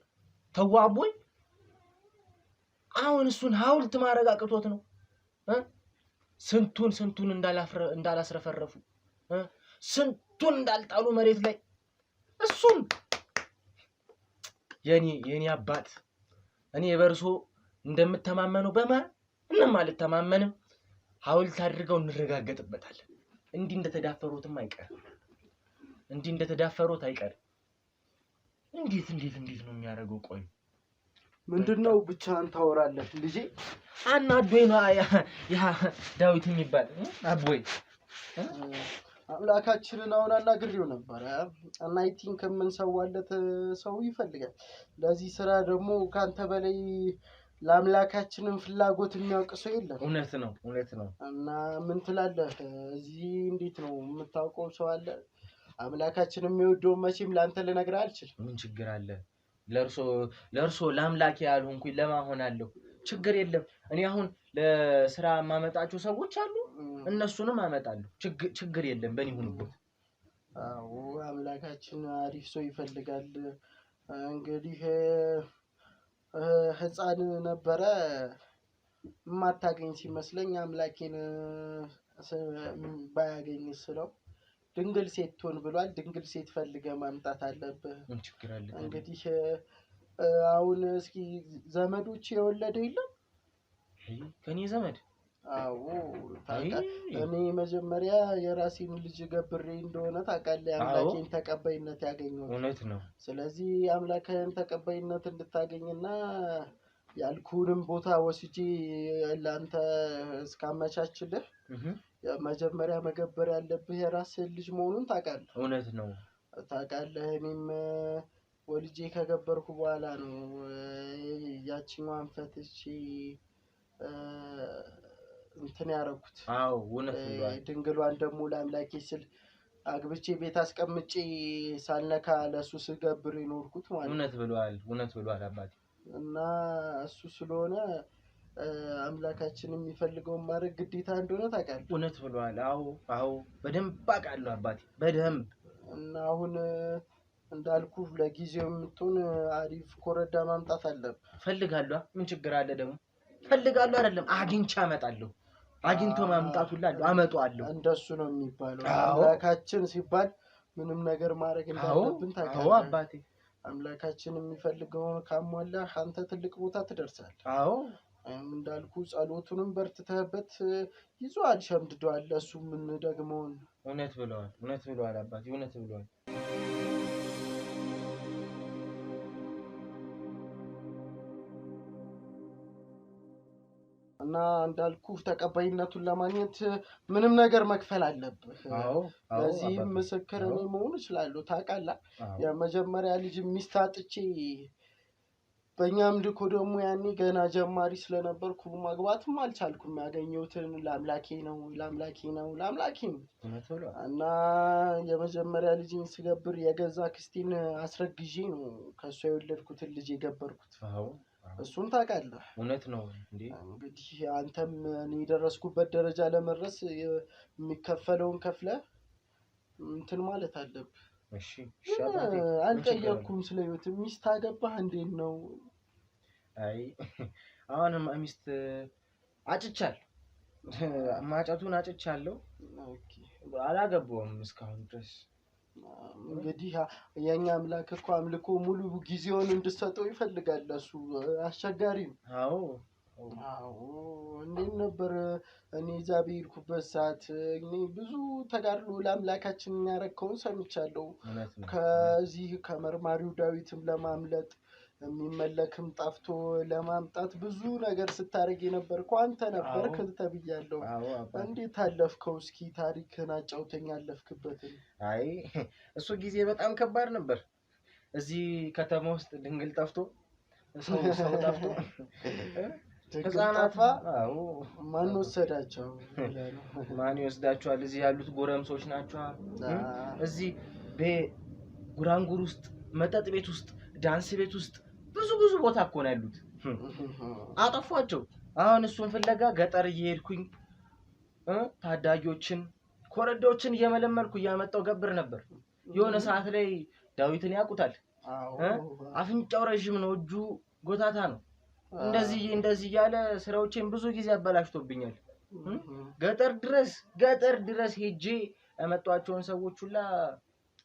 ተው አቦይ። አሁን እሱን ሐውልት ማድረግ አቅቶት ነው ስንቱን እንዳላስረፈረፉ ስንቱን እንዳልጣሉ መሬት ላይ እሱን የኔ አባት። እኔ በርሶ እንደምተማመነው በማንም አልተማመንም። ሐውልት አድርገው እንረጋገጥበታለን። እንዲህ እንደተዳፈሩትም አይቀርም። እንዲህ እንደተዳፈሩት አይቀርም። እንዴት ነው የሚያደርገው? ቆይ ምንድነው ብቻህን ታወራለህ ልጄ? አናዶኝ ነው ያ ዳዊት የሚባል አቦይ። አምላካችንን አሁን አናግሬው ነበረ እና አይ ቲንክ የምንሰዋለት ሰው ይፈልጋል። ለዚህ ስራ ደግሞ ካንተ በላይ ለአምላካችንን ፍላጎት የሚያውቅ ሰው የለም። እውነት ነው። እና ምን ትላለህ? እዚህ እንዴት ነው የምታውቀው ሰው አለ? አምላካችን የሚወደው መቼም ለአንተ ልነግርህ አልችልም። ምን ችግር አለ? ለእርሶ ለአምላኬ ያልሆንኩኝ ለማን ሆናለሁ? ችግር የለም። እኔ አሁን ለስራ የማመጣቸው ሰዎች አሉ፣ እነሱንም አመጣለሁ። ችግር የለም። በእኔ ሁኑበት። አዎ አምላካችን አሪፍ ሰው ይፈልጋል። እንግዲህ ህፃን ነበረ የማታገኝ ሲመስለኝ አምላኬን ባያገኝ ስለው ድንግል ሴት ትሆን ብሏል። ድንግል ሴት ፈልገህ ማምጣት አለብህ። ችግር አለ? እንግዲህ አሁን እስኪ ዘመዶች የወለደ የለም ከኔ ዘመድ? አዎ እኔ መጀመሪያ የራሴን ልጅ ገብሬ እንደሆነ ታውቃለህ አምላኬን ተቀባይነት ያገኘው። እውነት ነው። ስለዚህ አምላክህን ተቀባይነት እንድታገኝና ያልኩህንም ቦታ ወስጄ ለአንተ እስካመቻችልህ መጀመሪያ መገበር ያለብህ የራስህን ልጅ መሆኑን ታውቃለህ። እውነት ነው። ታውቃለህ እኔም ወልጄ ከገበርኩ በኋላ ነው ያቺኛዋን ፈትቼ እንትን ያደረኩት። አዎ እውነት ነው። ድንግሏን ደግሞ ለአምላኬ ስል አግብቼ ቤት አስቀምጬ ሳልነካ ለሱ ስገብር የኖርኩት ማለት ነው። እውነት ብሏል አባቴ። እና እሱ ስለሆነ አምላካችን የሚፈልገውን ማድረግ ግዴታ እንደሆነ ታውቃለህ። እውነት ብሏል። አዎ በደንብ አውቃለሁ አባቴ፣ በደንብ። እና አሁን እንዳልኩህ ለጊዜው የምትሆን አሪፍ ኮረዳ ማምጣት አለብህ። ፈልጋለሁ። ምን ችግር አለ ደግሞ? ፈልጋለሁ አይደለም አግኝቼ አመጣለሁ። አግኝቶ ማምጣቱላ አመጣዋለሁ። እንደሱ ነው የሚባለው። አምላካችን ሲባል ምንም ነገር ማድረግ እንዳለብን ታውቃለህ። አዎ አባቴ። አምላካችን የሚፈልገውን ካሟላህ አንተ ትልቅ ቦታ ትደርሳለህ። አዎ እንዳልኩ ጸሎቱንም በርትተህበት ይዟል፣ ሸምድዷል። እሱ ምን ደግሞውን እውነት ብለዋል አባቴ፣ እውነት ብለዋል። እና እንዳልኩ ተቀባይነቱን ለማግኘት ምንም ነገር መክፈል አለብህ። ለዚህም ምስክር እኔ መሆን እችላለሁ። ታውቃለህ የመጀመሪያ ልጅ ሚስት አጥቼ በእኛም ልኮ ደግሞ ያኔ ገና ጀማሪ ስለነበርኩ ማግባትም አልቻልኩም። ያገኘሁትን ለአምላኬ ነው እና የመጀመሪያ ልጅን ስገብር የገዛ ክስቴን አስረግዤ ነው ከእሷ የወለድኩትን ልጅ የገበርኩት። እሱን ታውቃለህ። እውነት ነው እንዴ? እንግዲህ አንተም እኔ የደረስኩበት ደረጃ ለመድረስ የሚከፈለውን ከፍለህ እንትን ማለት አለብህ። እሺ አልጠየቅኩም ስለ ህይወት። ሚስት አገባህ? እንዴት ነው? አይ አሁንም ሚስት አጭቻለሁ። ማጨቱን አጭቻለሁ። አላገባውም እስካሁን ድረስ። እንግዲህ የኛ አምላክ እኮ አምልኮ ሙሉ ጊዜውን እንድሰጠው ይፈልጋል። እሱ አስቸጋሪ ነው። አዎ እንዴት ነበር? እኔ እዛ በሄድኩበት ሰዓት እኔ ብዙ ተጋድሎ ለአምላካችን ያረከውን ሰምቻለሁ። ከዚህ ከመርማሪው ዳዊትም ለማምለጥ የሚመለክም ጠፍቶ ለማምጣት ብዙ ነገር ስታደርግ የነበርከው አንተ ነበርክ ተብያለሁ። እንዴት አለፍከው? እስኪ ታሪክህን አጫውተኝ ያለፍክበትን። አይ እሱ ጊዜ በጣም ከባድ ነበር። እዚህ ከተማ ውስጥ ድንግል ጠፍቶ ሰው ጠፍቶ ህፃናት ማን ወሰዳቸው? ማን ይወስዳቸዋል? እዚህ ያሉት ጎረምሶች ናቸው። እዚህ በጉራንጉር ውስጥ፣ መጠጥ ቤት ውስጥ፣ ዳንስ ቤት ውስጥ ብዙ ቦታ እኮ ነው ያሉት። አጠፏቸው። አሁን እሱን ፍለጋ ገጠር እየሄድኩኝ ታዳጊዎችን ኮረዳዎችን እየመለመልኩ እያመጣው ገብር ነበር። የሆነ ሰዓት ላይ ዳዊትን ያውቁታል። አፍንጫው ረዥም ነው፣ እጁ ጎታታ ነው። እንደዚህ እያለ ስራዎችን ብዙ ጊዜ አበላሽቶብኛል። ገጠር ድረስ ሄጄ ያመጣቸውን ሰዎች ሁላ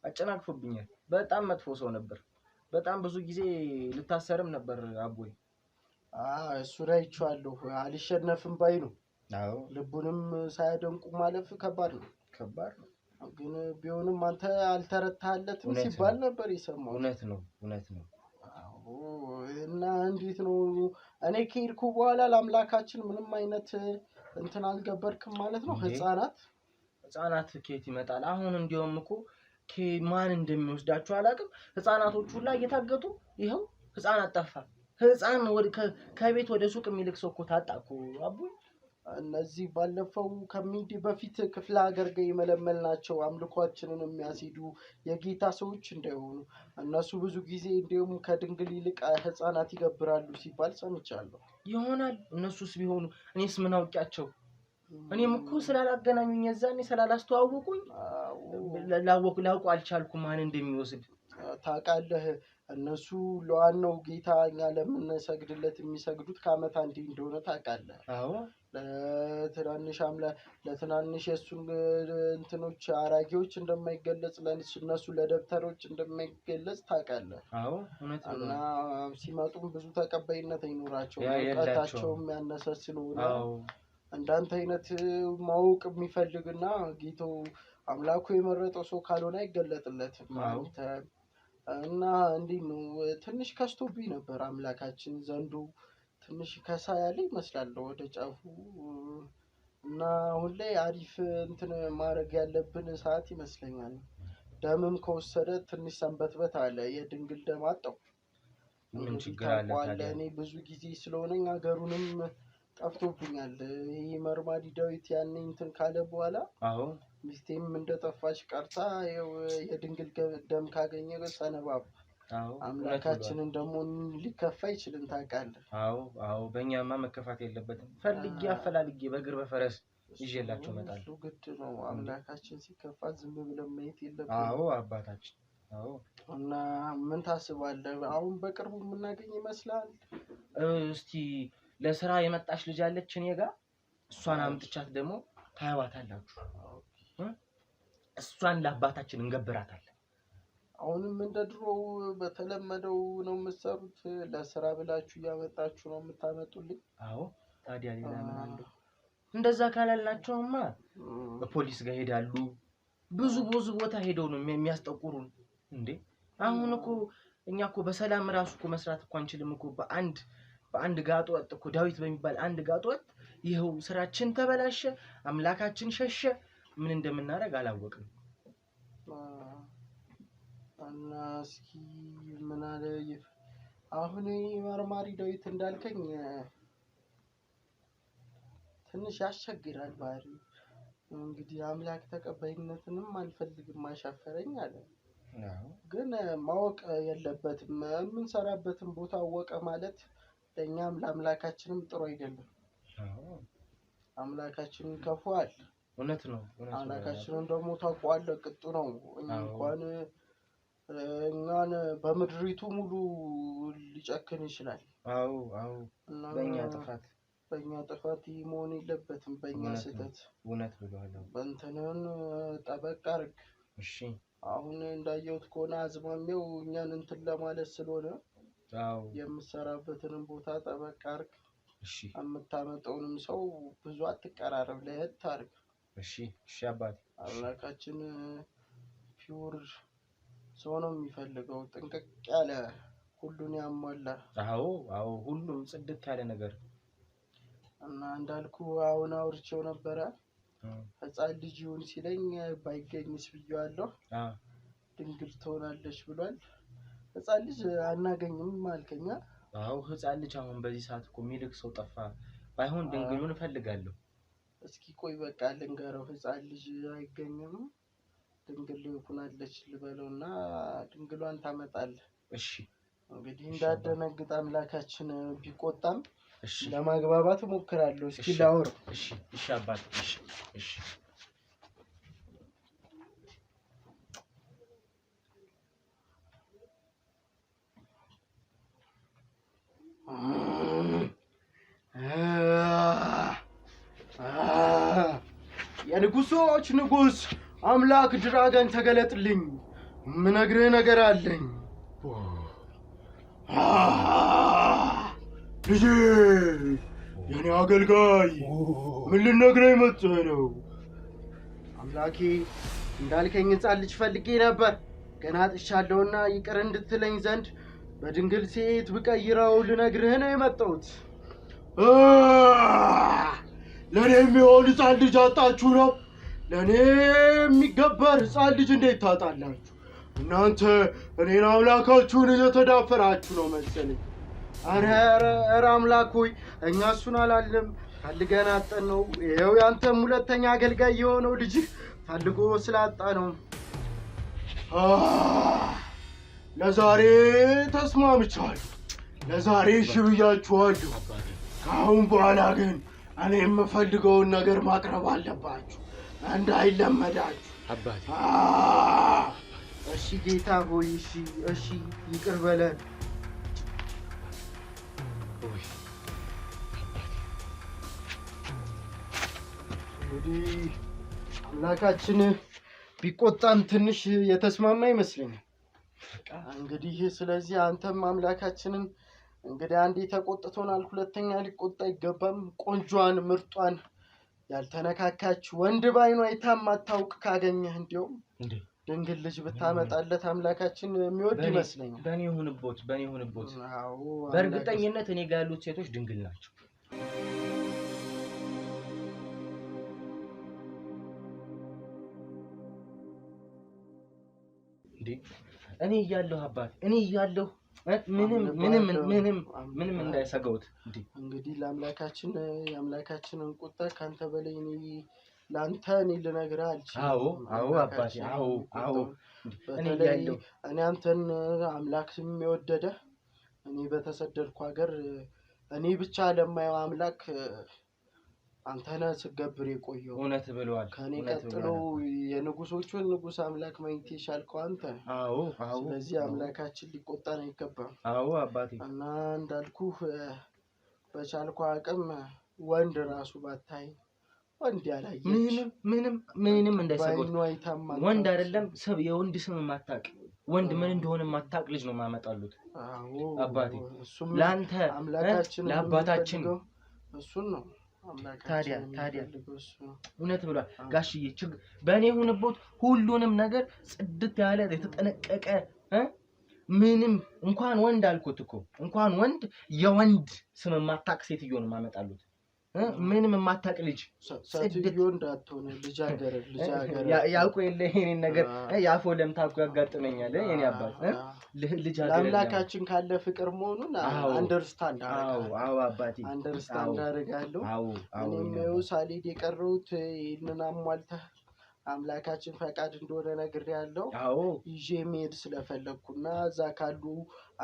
አጨናቅፎብኛል። በጣም መጥፎ ሰው ነበር። በጣም ብዙ ጊዜ ልታሰርም ነበር አቦይ። እሱ ላይ አይቼዋለሁ። አልሸነፍም ባይ ነው። ልቡንም ሳያደንቁ ማለፍ ከባድ ነው። ግን ቢሆንም አንተ አልተረታለትም ሲባል ነበር የሰማሁት። እውነት ነው። እና እንዴት ነው? እኔ ከሄድኩ በኋላ ለአምላካችን ምንም አይነት እንትን አልገበርክም ማለት ነው? ህፃናት ከየት ይመጣል? አሁን እንዲያውም እኮ ማን እንደሚወስዳቸው አላውቅም። ህፃናቶቹ ሁላ እየታገቱ ይኸው ህፃናት ጠፋ። ህፃን ከቤት ወደ ሱቅ የሚልክ ሰው እኮ ታጣ እኮ አቦይ። እነዚህ ባለፈው ከሚዲ በፊት ክፍለ ሀገር ጋር የመለመልናቸው አምልኳችንን የሚያስሄዱ የጌታ ሰዎች እንዳይሆኑ እነሱ ብዙ ጊዜ እንዲሁም ከድንግል ይልቅ ህፃናት ይገብራሉ ሲባል ሰምቻለሁ። ይሆናል። እነሱስ ቢሆኑ እኔስ ምን አውቂያቸው? እኔም እኮ ስላላገናኙኝ የዛኔ ስላላስተዋወቁኝ ላውቁ አልቻልኩም ማን እንደሚወስድ። ታውቃለህ፣ እነሱ ለዋናው ጌታ እኛ ለምንሰግድለት የሚሰግዱት ከዓመት አንዴ እንደሆነ ታውቃለህ። ለትናንሽ የእሱን እንትኖች አራጊዎች እንደማይገለጽ እነሱ ለደብተሮች እንደማይገለጽ ታውቃለህ። እና ሲመጡም ብዙ ተቀባይነት አይኖራቸውም። እውቀታቸውም ያነሰ ስለሆነ እንዳንተ አይነት ማወቅ የሚፈልግና ጌታው አምላኩ የመረጠው ሰው ካልሆነ አይገለጥለትም። እና እንዲህ ነው። ትንሽ ከስቶብኝ ነበር አምላካችን ዘንዱ ትንሽ ከሳ ያለ ይመስላል ወደ ጫፉ። እና አሁን ላይ አሪፍ እንትን ማድረግ ያለብን ሰዓት ይመስለኛል። ደምም ከወሰደ ትንሽ ሰንበትበት አለ። የድንግል ደም አጣው። ምን ችግር አለ? እኔ ብዙ ጊዜ ስለሆነኝ ሀገሩንም ጠፍቶብኛል። ይሄ መርማሪ ዳዊት ያኔ እንትን ካለ በኋላ ሚስቴም እንደጠፋች ቀርታ የድንግል ደም ካገኘ ሰነባብ አምላካችንን ደግሞ ሊከፋ ይችልን ታውቃለህ? በእኛማ መከፋት የለበትም። ፈልጌ አፈላልጌ በእግር በፈረስ ይዤላቸው እመጣለሁ። ግድ ነው። አምላካችን ሲከፋ ዝም ብለን ማየት የለብንም። አባታችን። እና ምን ታስባለህ? አሁን በቅርቡ የምናገኝ ይመስላል? እስቲ ለስራ የመጣች ልጅ አለች እኔ ጋር። እሷን አምጥቻት ደግሞ ታያዋታላችሁ። እሷን ለአባታችን እንገብራታለን። አሁንም እንደ ድሮ በተለመደው ነው የምትሰሩት? ለስራ ብላችሁ እያመጣችሁ ነው የምታመጡልኝ? ታዲያ ሌላ ምን አለ? እንደዛ ካላልናቸውማ በፖሊስ ጋር ሄዳሉ። ብዙ ቦታ ሄደው ነው የሚያስጠቁሩን እንዴ። አሁን እኮ እኛ እኮ በሰላም ራሱ እኮ መስራት እኮ አንችልም እኮ። በአንድ ጋጥ ወጥ እኮ ዳዊት በሚባል አንድ ጋጥ ወጥ ይኸው ስራችን ተበላሸ፣ አምላካችን ሸሸ። ምን እንደምናደርግ አላወቅንም። እና እስኪ ምን አለ አሁን መርማሪ ዳዊት እንዳልከኝ ትንሽ ያስቸግራል ባህሪው። እንግዲህ አምላክ ተቀባይነትንም አልፈልግም አሻፈረኝ አለ። ግን ማወቅ የለበትም። የምንሰራበትን ቦታ አወቀ ማለት ለእኛም ለአምላካችንም ጥሩ አይደለም። አምላካችንን ከፏል። እውነት ነው። አምላካችንን ደግሞ ታውቀዋለህ፣ ቅጡ ነው። እንኳን እኛን በምድሪቱ ሙሉ ሊጨክን ይችላል። በእኛ ጥፋት መሆን የለበትም። በእኛ ስህተት እውነት ብለዋለሁ። በእንትንን ጠበቅ አድርግ። እሺ አሁን እንዳየሁት ከሆነ አዝማሚያው እኛን እንትን ለማለት ስለሆነ የምትሰራበትንም ቦታ ጠበቅ አድርግ። እሺ የምታመጣውንም ሰው ብዙ አትቀራረብ፣ ለየት አድርግ። እሺ አባቴ። አምላካችን ፒውር ሰው ነው የሚፈልገው፣ ጥንቅቅ ያለ ሁሉን ያሟላ። ሁሉም ጽድት ያለ ነገር እና እንዳልኩ አሁን አውርቼው ነበረ። ህፃን ልጅ ይሁን ሲለኝ ባይገኝስ ብዬዋለሁ። ድንግል ትሆናለች ብሏል። ህፃን ልጅ አናገኝም አልከኛ? ህፃን ልጅ አሁን በዚህ ሰዓት እኮ የሚልክ ሰው ጠፋ። ባይሆን ድንግሉን እፈልጋለሁ። እስኪ ቆይ በቃ ልንገረው። ህፃን ልጅ አይገኝም፣ ድንግል ሆናለች ልበለውና ድንግሏን ታመጣለህ። እሺ እንግዲህ እንዳደነግጥ አምላካችን ቢቆጣም ለማግባባት እሞክራለሁ። እስኪ ላውር። እሺ አባቴ። እሺ የንጉሶች ንጉስ አምላክ ድራገን ተገለጥልኝ፣ ምነግርህ ነገር አለኝ። ልጄ የኔ አገልጋይ ምን ልነግርህ መጥተህ ነው? አምላኬ እንዳልከኝ ህፃን ልጅ ፈልጌ ነበር፣ ገና አጥቻለሁና ይቅር እንድትለኝ ዘንድ በድንግል ሴት ብቀይረው ልነግርህ ነው የመጣሁት። ለእኔ የሚሆን ህፃን ልጅ አጣችሁ ነው? ለእኔ የሚገበር ህፃን ልጅ እንዴት ታጣላችሁ? እናንተ እኔን አምላካችሁን እየተዳፈራችሁ ነው መሰለኝ። ኧረ አምላክ ሆይ እኛ እሱን አላለም፣ ፈልገን አጠን ነው። ይኸው ያንተም ሁለተኛ አገልጋይ የሆነው ልጅህ ፈልጎ ስላጣ ነው። ለዛሬ ተስማምቻለሁ፣ ለዛሬ እሺ ብያችኋለሁ። ከአሁን በኋላ ግን እኔ የምፈልገውን ነገር ማቅረብ አለባችሁ፣ እንዳይለመዳችሁ። አባቴ እሺ ጌታ ሆይ፣ እሺ ይቅር በለን። እንግዲህ አምላካችን ቢቆጣም ትንሽ የተስማማ ይመስለኛል። እንግዲህ ስለዚህ አንተም አምላካችንን እንግዲህ አንዴ ተቆጥቶናል፣ ሁለተኛ ሊቆጣ አይገባም። ቆንጆዋን ምርጧን ያልተነካካች ወንድ ባይኗ የማታውቅ ካገኘህ እንዲያውም ድንግል ልጅ ብታመጣለት አምላካችን የሚወድ ይመስለኛል። በእኔ ይሁንቦት። በእርግጠኝነት እኔ ጋር ያሉት ሴቶች ድንግል ናቸው። እኔ እያለሁ አባት፣ እኔ እያለሁ ምንም እንዳይሰጋውት። እንግዲህ ለአምላካችን የአምላካችንን ቁጣ ካንተ በላይ ለአንተ እኔ ልነግርህ አልችልም። አባቴ። በተለይ እኔ አንተን አምላክ የሚወደደ እኔ በተሰደድኩ ሀገር እኔ ብቻ ለማየው አምላክ አንተ ነህ ስገብር የቆየው። እውነት ብለዋል። ከኔ ቀጥሎ የንጉሶቹን ንጉስ አምላክ ማየት የቻልከው አንተ። ስለዚህ አምላካችን ሊቆጣን አይገባም። አባቴ። እና እንዳልኩህ በቻልኩ አቅም ወንድ ራሱ ባታይ፣ ወንድ ያላየች ምንም እንዳይሰጋው። ወንድ አይደለም ሰብ የወንድ ስም ማታቅ፣ ወንድ ምን እንደሆነ ማታቅ ልጅ ነው ማመጣሉት። አባቴ ላንተ አምላካችን ለአባታችን እሱን ነው። ታዲያ እውነት ብሏል ጋሽዬ። በእኔ ሁንቦት ሁሉንም ነገር ጽድት ያለ የተጠነቀቀ ምንም እንኳን ወንድ አልኩት እኮ እንኳን ወንድ የወንድ ስም ማታቅ ሴትዮ ነው ማመጣሉት። ምንም የማታውቅ ልጅ ሴትዮ እንዳትሆን ልጃገረድ ያውቁ የለ ይሄን ነገር ያፎ ለምታውቁ ያጋጥመኛል የኔ አባት ልጃገረድ ለአምላካችን ካለ ፍቅር መሆኑን አንደርስታንድ አባቴ አንደርስታንድ አደርጋለሁ። እኔም ነው ሳሊድ የቀረሁት ይሄንን አሟልተህ አምላካችን ፈቃድ እንደሆነ ነግሬያለሁ። ይዤ መሄድ ስለፈለኩና እዛ ካሉ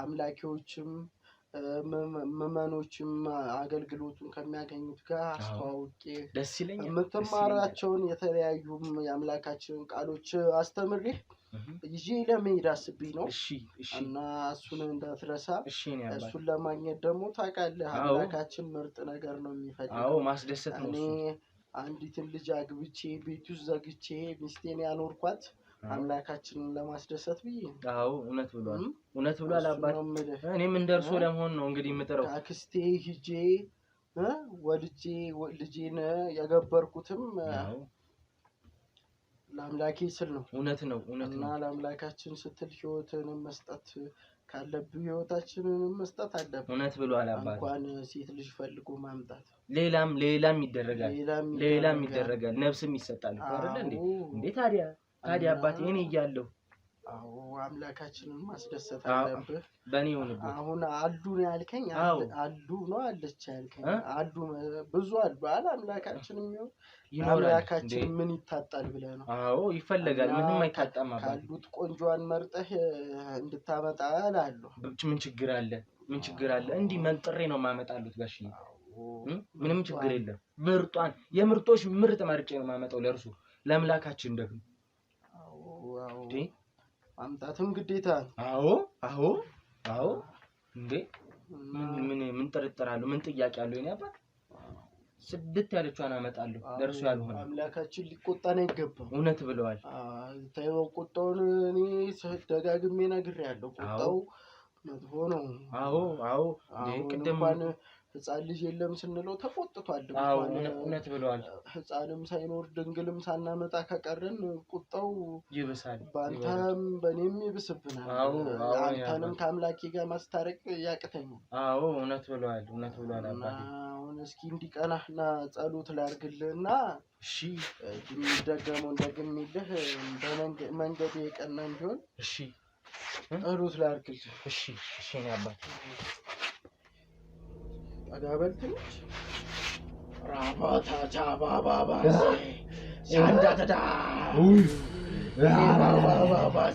አምላኪዎችም መመኖችም አገልግሎቱን ከሚያገኙት ጋር አስተዋውቄ ደስ ይለኛል። የምትማራቸውን የተለያዩ የአምላካችንን ቃሎች አስተምሬ ይዤ ለመሄድ አስቤ ነው እና እሱን እንዳትረሳ። እሱን ለማግኘት ደግሞ ታውቃለህ አምላካችን ምርጥ ነገር ነው የሚፈልገው። ማስደሰት ነው። እኔ አንዲትን ልጅ አግብቼ ቤት ውስጥ ዘግቼ ሚስቴን ያኖርኳት አምላካችንን ለማስደሰት ብዬ። እውነት ብሏል አባት። እኔም እንደርሶ ለመሆን ነው እንግዲህ የምጥረው። አክስቴ ሂጄ ወልጄ ልጄን የገበርኩትም ለአምላኬ ስል ነው። እውነት ነው እና ለአምላካችን ስትል ህይወትንም መስጠት ካለብህ ህይወታችንን መስጠት አለብህ። እውነት ብሏል አባት። እንኳን ሴት ልጅ ፈልጎ ማምጣት ሌላም ይደረጋል። ነፍስም ይሰጣል አይደል እንዴ? ታዲያ አባቴ እኔ እያለሁ አምላካችንን ማስደሰት አለብህ። በእኔ ሆነብህ። አሁን አሉ ነው ያልከኝ? አሉ ነው አለች ያልከኝ? አሉ ብዙ አሉ አለ አምላካችን የሚሆን አምላካችን ምን ይታጣል ብለህ ነው? ይፈለጋል። ምንም አይታጣም አባት። ካሉት ቆንጆዋን መርጠህ እንድታመጣ እላለሁ። ምን ችግር አለ? እንዲህ መንጥሬ ነው የማመጣሉት ጋሽ። ምንም ችግር የለም። ምርጧን የምርጦች ምርጥ መርጬ ነው የማመጣው ለእርሱ ለአምላካችን ደግሞ ማምጣትም ግዴታ ነው። እንዴ ምን ጥርጥራለሁ? ምን ጥያቄ አለው? የኔ አባት ስድት ያለችዋን አመጣለሁ ለእርሱ ያልሆነ። አምላካችን ሊቆጣን አይገባም። እውነት ብለዋል። ታየው ቁጣውን እኔ ደጋግሜ ነግሬያለሁ። ቁጣው መጥፎ ነው። ቅድም እንኳን ህፃን ልጅ የለም ስንለው ተቆጥቷል። እውነት ብለዋል። ህፃንም ሳይኖር ድንግልም ሳናመጣ ከቀረን ቁጣው ይብሳል። በአንተም በእኔም ይብስብናል። አንተንም ከአምላኬ ጋር ማስታረቅ ያቅተኛል። እውነት ብለዋል አባቴ። አሁን እስኪ እንዲቀናህና ጸሎት ላድርግልህና የሚደገመው እንደግሜልህ መንገድ የቀና እንዲሆን ጸሎት ላድርግልህ። እኔ አባቴ አጋበልትሽ ራባታታ ባባባ ሳንዳዳ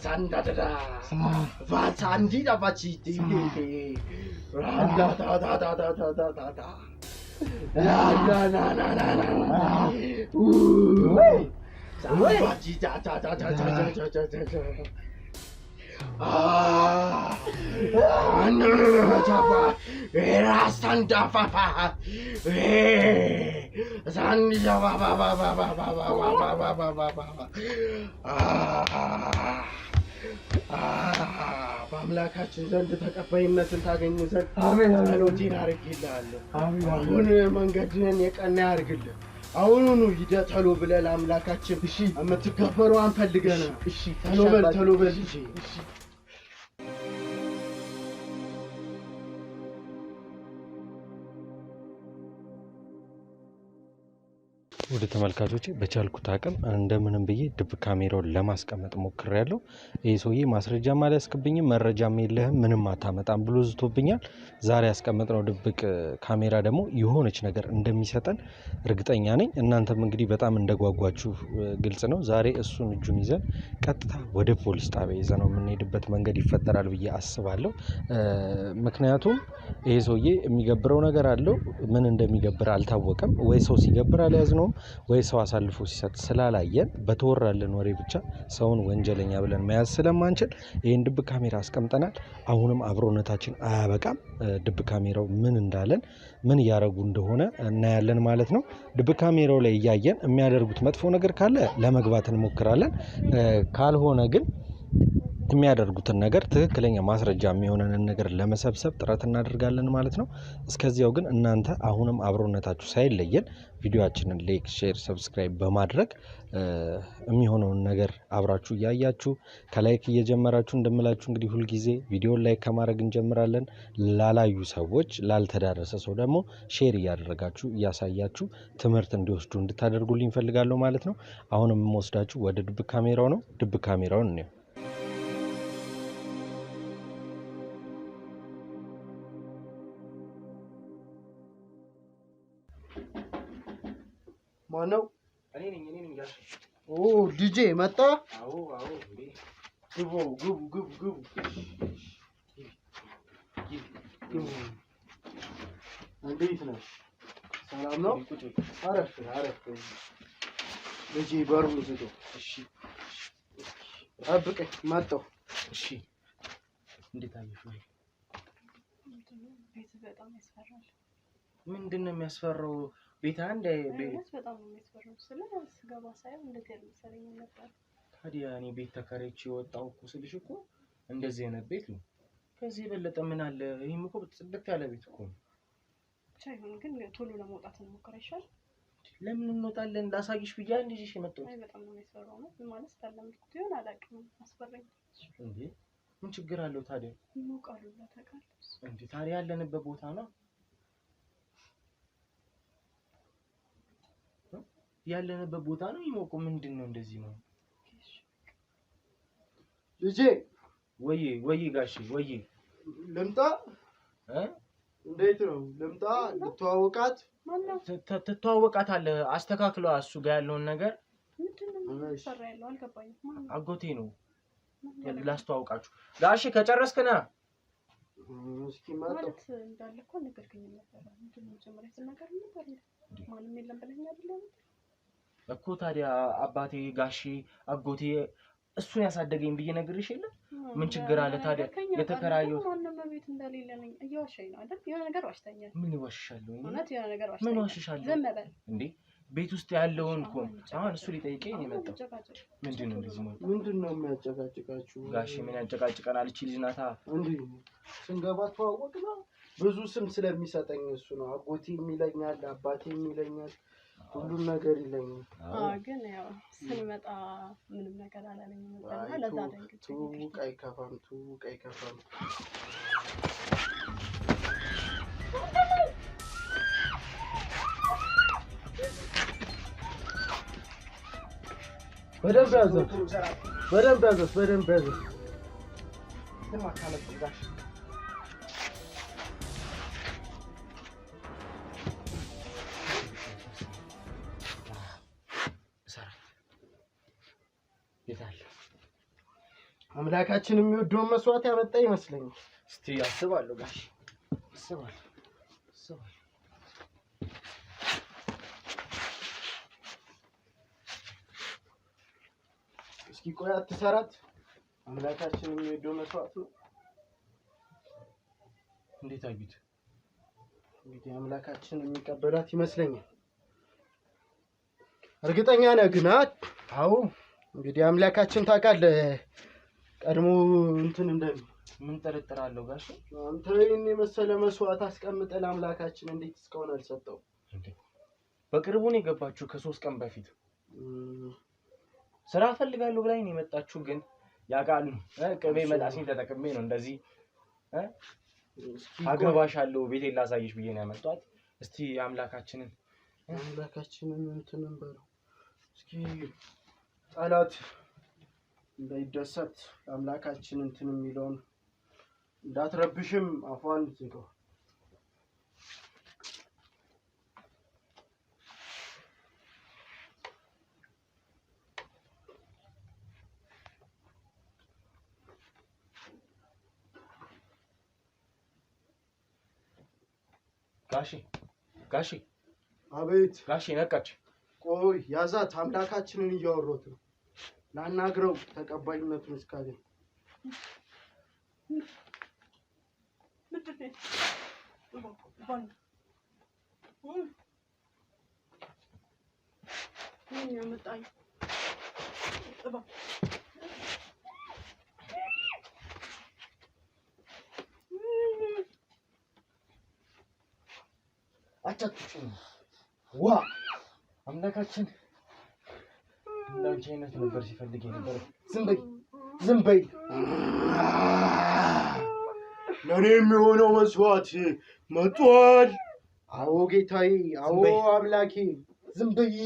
ሳንዳዳ ቫሳንዲ ዳባቺቲ ራዳዳዳዳዳዳዳ በአምላካችን ዘንድ ተቀባይነትን ታገኝ ዘንድ ጸሎቴን አድርጌልሃለሁ። አሁን መንገድህን የቀና ያድርግልህ። አሁኑኑ ሂደህ ቶሎ ብለህ ለአምላካችን የምትከበረዋን ፈልገህ ነው። ቶሎ በል። ወደ ተመልካቾቼ በቻልኩት አቅም እንደምንም ብዬ ድብ ካሜራውን ለማስቀመጥ ሞክሬያለሁ። ይሄ ሰውዬ ማስረጃም አልያዝክብኝም መረጃም የለህም ምንም አታመጣም ብሎ ዝቶብኛል። ዛሬ ያስቀመጥነው ድብቅ ካሜራ ደግሞ የሆነች ነገር እንደሚሰጠን እርግጠኛ ነኝ። እናንተም እንግዲህ በጣም እንደጓጓችሁ ግልጽ ነው። ዛሬ እሱን እጁን ይዘን ቀጥታ ወደ ፖሊስ ጣቢያ ይዘነው የምንሄድበት መንገድ ይፈጠራል ብዬ አስባለሁ። ምክንያቱም ይሄ ሰውዬ የሚገብረው ነገር አለው። ምን እንደሚገብር አልታወቀም። ወይ ሰው ሲገብር አልያዝነውም ወይ ሰው አሳልፎ ሲሰጥ ስላላየን በተወራልን ወሬ ብቻ ሰውን ወንጀለኛ ብለን መያዝ ስለማንችል ይሄን ድብ ካሜራ አስቀምጠናል። አሁንም አብሮነታችን አያበቃም። ድብ ካሜራው ምን እንዳለን ምን እያደረጉ እንደሆነ እናያለን ማለት ነው። ድብ ካሜራው ላይ እያየን የሚያደርጉት መጥፎ ነገር ካለ ለመግባት እንሞክራለን። ካልሆነ ግን የሚያደርጉትን ነገር ትክክለኛ ማስረጃ የሚሆነንን ነገር ለመሰብሰብ ጥረት እናደርጋለን ማለት ነው። እስከዚያው ግን እናንተ አሁንም አብሮነታችሁ ሳይለየን ቪዲዮአችንን ላይክ፣ ሼር፣ ሰብስክራይብ በማድረግ የሚሆነውን ነገር አብራችሁ እያያችሁ ከላይክ እየጀመራችሁ እንደምላችሁ እንግዲህ ሁልጊዜ ቪዲዮን ላይክ ከማድረግ እንጀምራለን። ላላዩ ሰዎች ላልተዳረሰ ሰው ደግሞ ሼር እያደረጋችሁ እያሳያችሁ ትምህርት እንዲወስዱ እንድታደርጉልኝ እፈልጋለሁ ማለት ነው። አሁንም የምወስዳችሁ ወደ ድብቅ ካሜራው ነው። ድብቅ ካሜራውን እንየው። ማነው? እኔ ነኝ ጋሽ። ኦ ዲጄ መጣ? አዎ እንዴ ግቡ። እንዴት ነህ? ሰላም ነው? አረፍ ልጄ በሩን ዝቶ። እሺ ጠብቀኝ መጣሁ። እሺ እንዴት አየሽው? ቤት በጣም ያስፈራል። ምንድን ነው የሚያስፈራው? ቤት አንድ ቤት በጣም ነው የሚያስፈራው። ስገባ ሳይሆን እንደገና መሰለኝ ነበር። ታዲያ እኔ ቤት ተከራይቼ ወጣሁ እኮ ስልሽ እኮ እንደዚህ አይነት ቤት ነው። ከዚህ የበለጠ ምን አለ? ይሄም እኮ ጽድት ያለ ቤት እኮ ነው። ቻይሆን ግን ቶሎ ለመውጣት እንሞክር ይሻል። ለምን እንወጣለን? ላሳይሽ ብዬ አንድ ልጅሽ የመጣሁት። አይ በጣም ነው የሚያስፈራው ነው ማለት ስታለምኩት ይሆን አላውቅም። አስፈራኝ እንዴ። ምን ችግር አለው ታዲያ? ይሞቃሉ ታውቃለህ እንዴ። ታዲያ ያለንበት ቦታ ነው ያለንበት ቦታ ነው ይሞቁ። ምንድን ነው እንደዚህ ነው? ልጄ ወይ ጋሽ ወይ ልምጣ? እንዴት ነው ልምጣ? ልተዋወቃት? ማነው? ትተዋወቃታለህ። አስተካክለው እሱ ጋር ያለውን ነገር። ምንድነው የሚሰራ ያለው አልገባኝም። አጎቴ ነው ላስተዋውቃችሁ። ጋሽ ከጨረስክና እስኪ መጣ ማለት እንዳለ እኮ ነገርከኝ ነበር። ምንድነው መጀመሪያ ስናገር ነበር ማንም የለም ብለኸኝ አይደለም እኮ። ታዲያ አባቴ ጋሼ አጎቴ እሱን ያሳደገኝ ብዬ ነግሬሽ የለ? ምን ችግር አለ ታዲያ? የተከራየው ማንም ቤት እንደሌለ ነኝ። እየዋሸኝ ነው አይደል? የሆነ ነገር ዋሽተኛል። ምን ይዋሽሻለሁ? እውነት የሆነ ነገር ዋሽተኛል። ምን ዋሽሻለሁ? ዝም በል እንዴ። ቤት ውስጥ ያለውን እኮ አሁን እሱ ሊጠይቀኝ ነው የመጣው። ምንድን ነው እንደዚህ ነው? ምንድን ነው የሚያጨቃጭቃችሁ? ጋሼ ምን ያጨቃጭቀናል? እቺ ልጅ ናታ። እንዴ ስንገባ ተዋወቅና ብዙ ስም ስለሚሰጠኝ እሱ ነው። አጎቴም ይለኛል፣ አባቴም ይለኛል፣ ሁሉም ነገር ይለኛል። ግን ያው ስንመጣ ምንም ነገር አላለኝም ነበር። ለዛ ደንግጬ ትውውቅ አይከፋም። በደንብ ያዘው። አምላካችን የሚወደውን መስዋዕት ያመጣ ይመስለኛል። እስቲ አስባለሁ ጋሽ አስባለሁ። እስኪ ቆይ አትሰራት። አምላካችን የሚወደው መስዋዕት ነው። እንዴት አዩት? እንግዲህ አምላካችን የሚቀበላት ይመስለኛል። እርግጠኛ ነህ ግን? አዎ እንግዲህ አምላካችን ታውቃለህ ቀድሞ እንትን ምን ጥርጥር አለው ጋሽ? አንተ ይሄን የመሰለ መስዋዕት አስቀምጠህ ለአምላካችን እንዴት እስካሁን አልሰጠው? በቅርቡ ነው የገባችሁ ከ3 ቀን በፊት። ስራ ፈልጋለሁ ብላኝ ነው የመጣችሁ። ግን ያውቃሉ ቅቤ መጣሲን ተጠቅሜ ነው እንደዚህ አገባሻለሁ ቤቴን ላሳይሽ ብዬ ነው ያመጣኋት። እስቲ አምላካችንን እንትን እንበለው እስኪ ጠላት እንዳይደሰት አምላካችን እንትን የሚለውን እንዳትረብሽም አፏን ዝጋው። ጋሺ አቤት። ጋሺ ነቃች። ቆይ ያዛት። አምላካችንን እያወሩት ነው። ላናግረው ተቀባይነቱን እስካገኝ። አታጥጭኝ። ዋ አምላካችን እንዳንቺ አይነት ነበር ሲፈልግ የነበረ። ዝም በይ። ለእኔ የሚሆነው መስዋዕት መጥቷል። አዎ ጌታዬ፣ አዎ አምላኬ። ዝም በይ።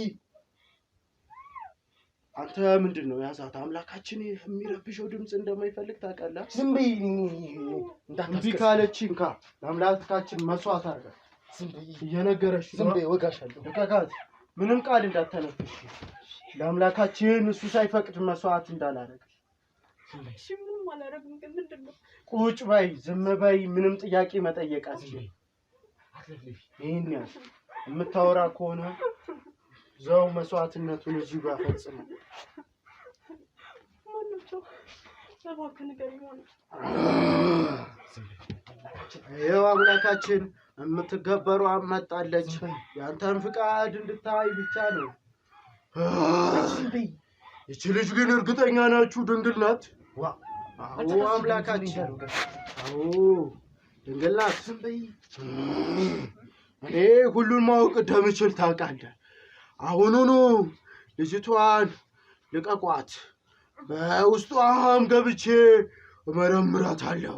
አንተ ምንድን ነው ያዛት? አምላካችን የሚረብሸው ድምፅ እንደማይፈልግ ታውቃለህ? ዝም በይ። እምቢ ካለች እንካ ለአምላካችን መስዋዕት አድርገህ። ዝም በይ እየነገረሽ ዝም በይ። ወጋሻለሁ። ልቀቃት። ምንም ቃል እንዳትተነፍሽ። ለአምላካችን እሱ ሳይፈቅድ መስዋዕት እንዳላረግ። እሺ ምንም አላረግም። ግን ምንድን ነው? ቁጭ በይ፣ ዝም በይ። ምንም ጥያቄ መጠየቅ አትችልም። ይህን ያዝ። የምታወራ ከሆነ ዘው መስዋዕትነቱን እዚሁ ጋር ፈጽመ። ማናቸው? እባክህ ንገረኝ። ይኸው አምላካችን የምትገበሩ መጣለች። ያንተን ፍቃድ እንድታይ ብቻ ነው። ይቺ ልጅ ግን እርግጠኛ ናችሁ ድንግል ናት? አዎ አምላካችን፣ አዎ ድንግል ናት። እኔ ሁሉን ማወቅ እንደምችል ታውቃለህ። አሁኑኑ ልጅቷን ልቀቋት፣ በውስጧም ገብቼ እመረምራታለሁ።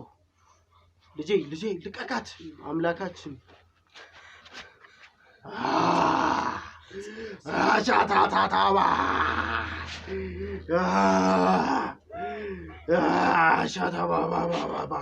ልጄ ልቀቃት። አምላካችን አቻታታታባ አቻታባባባባ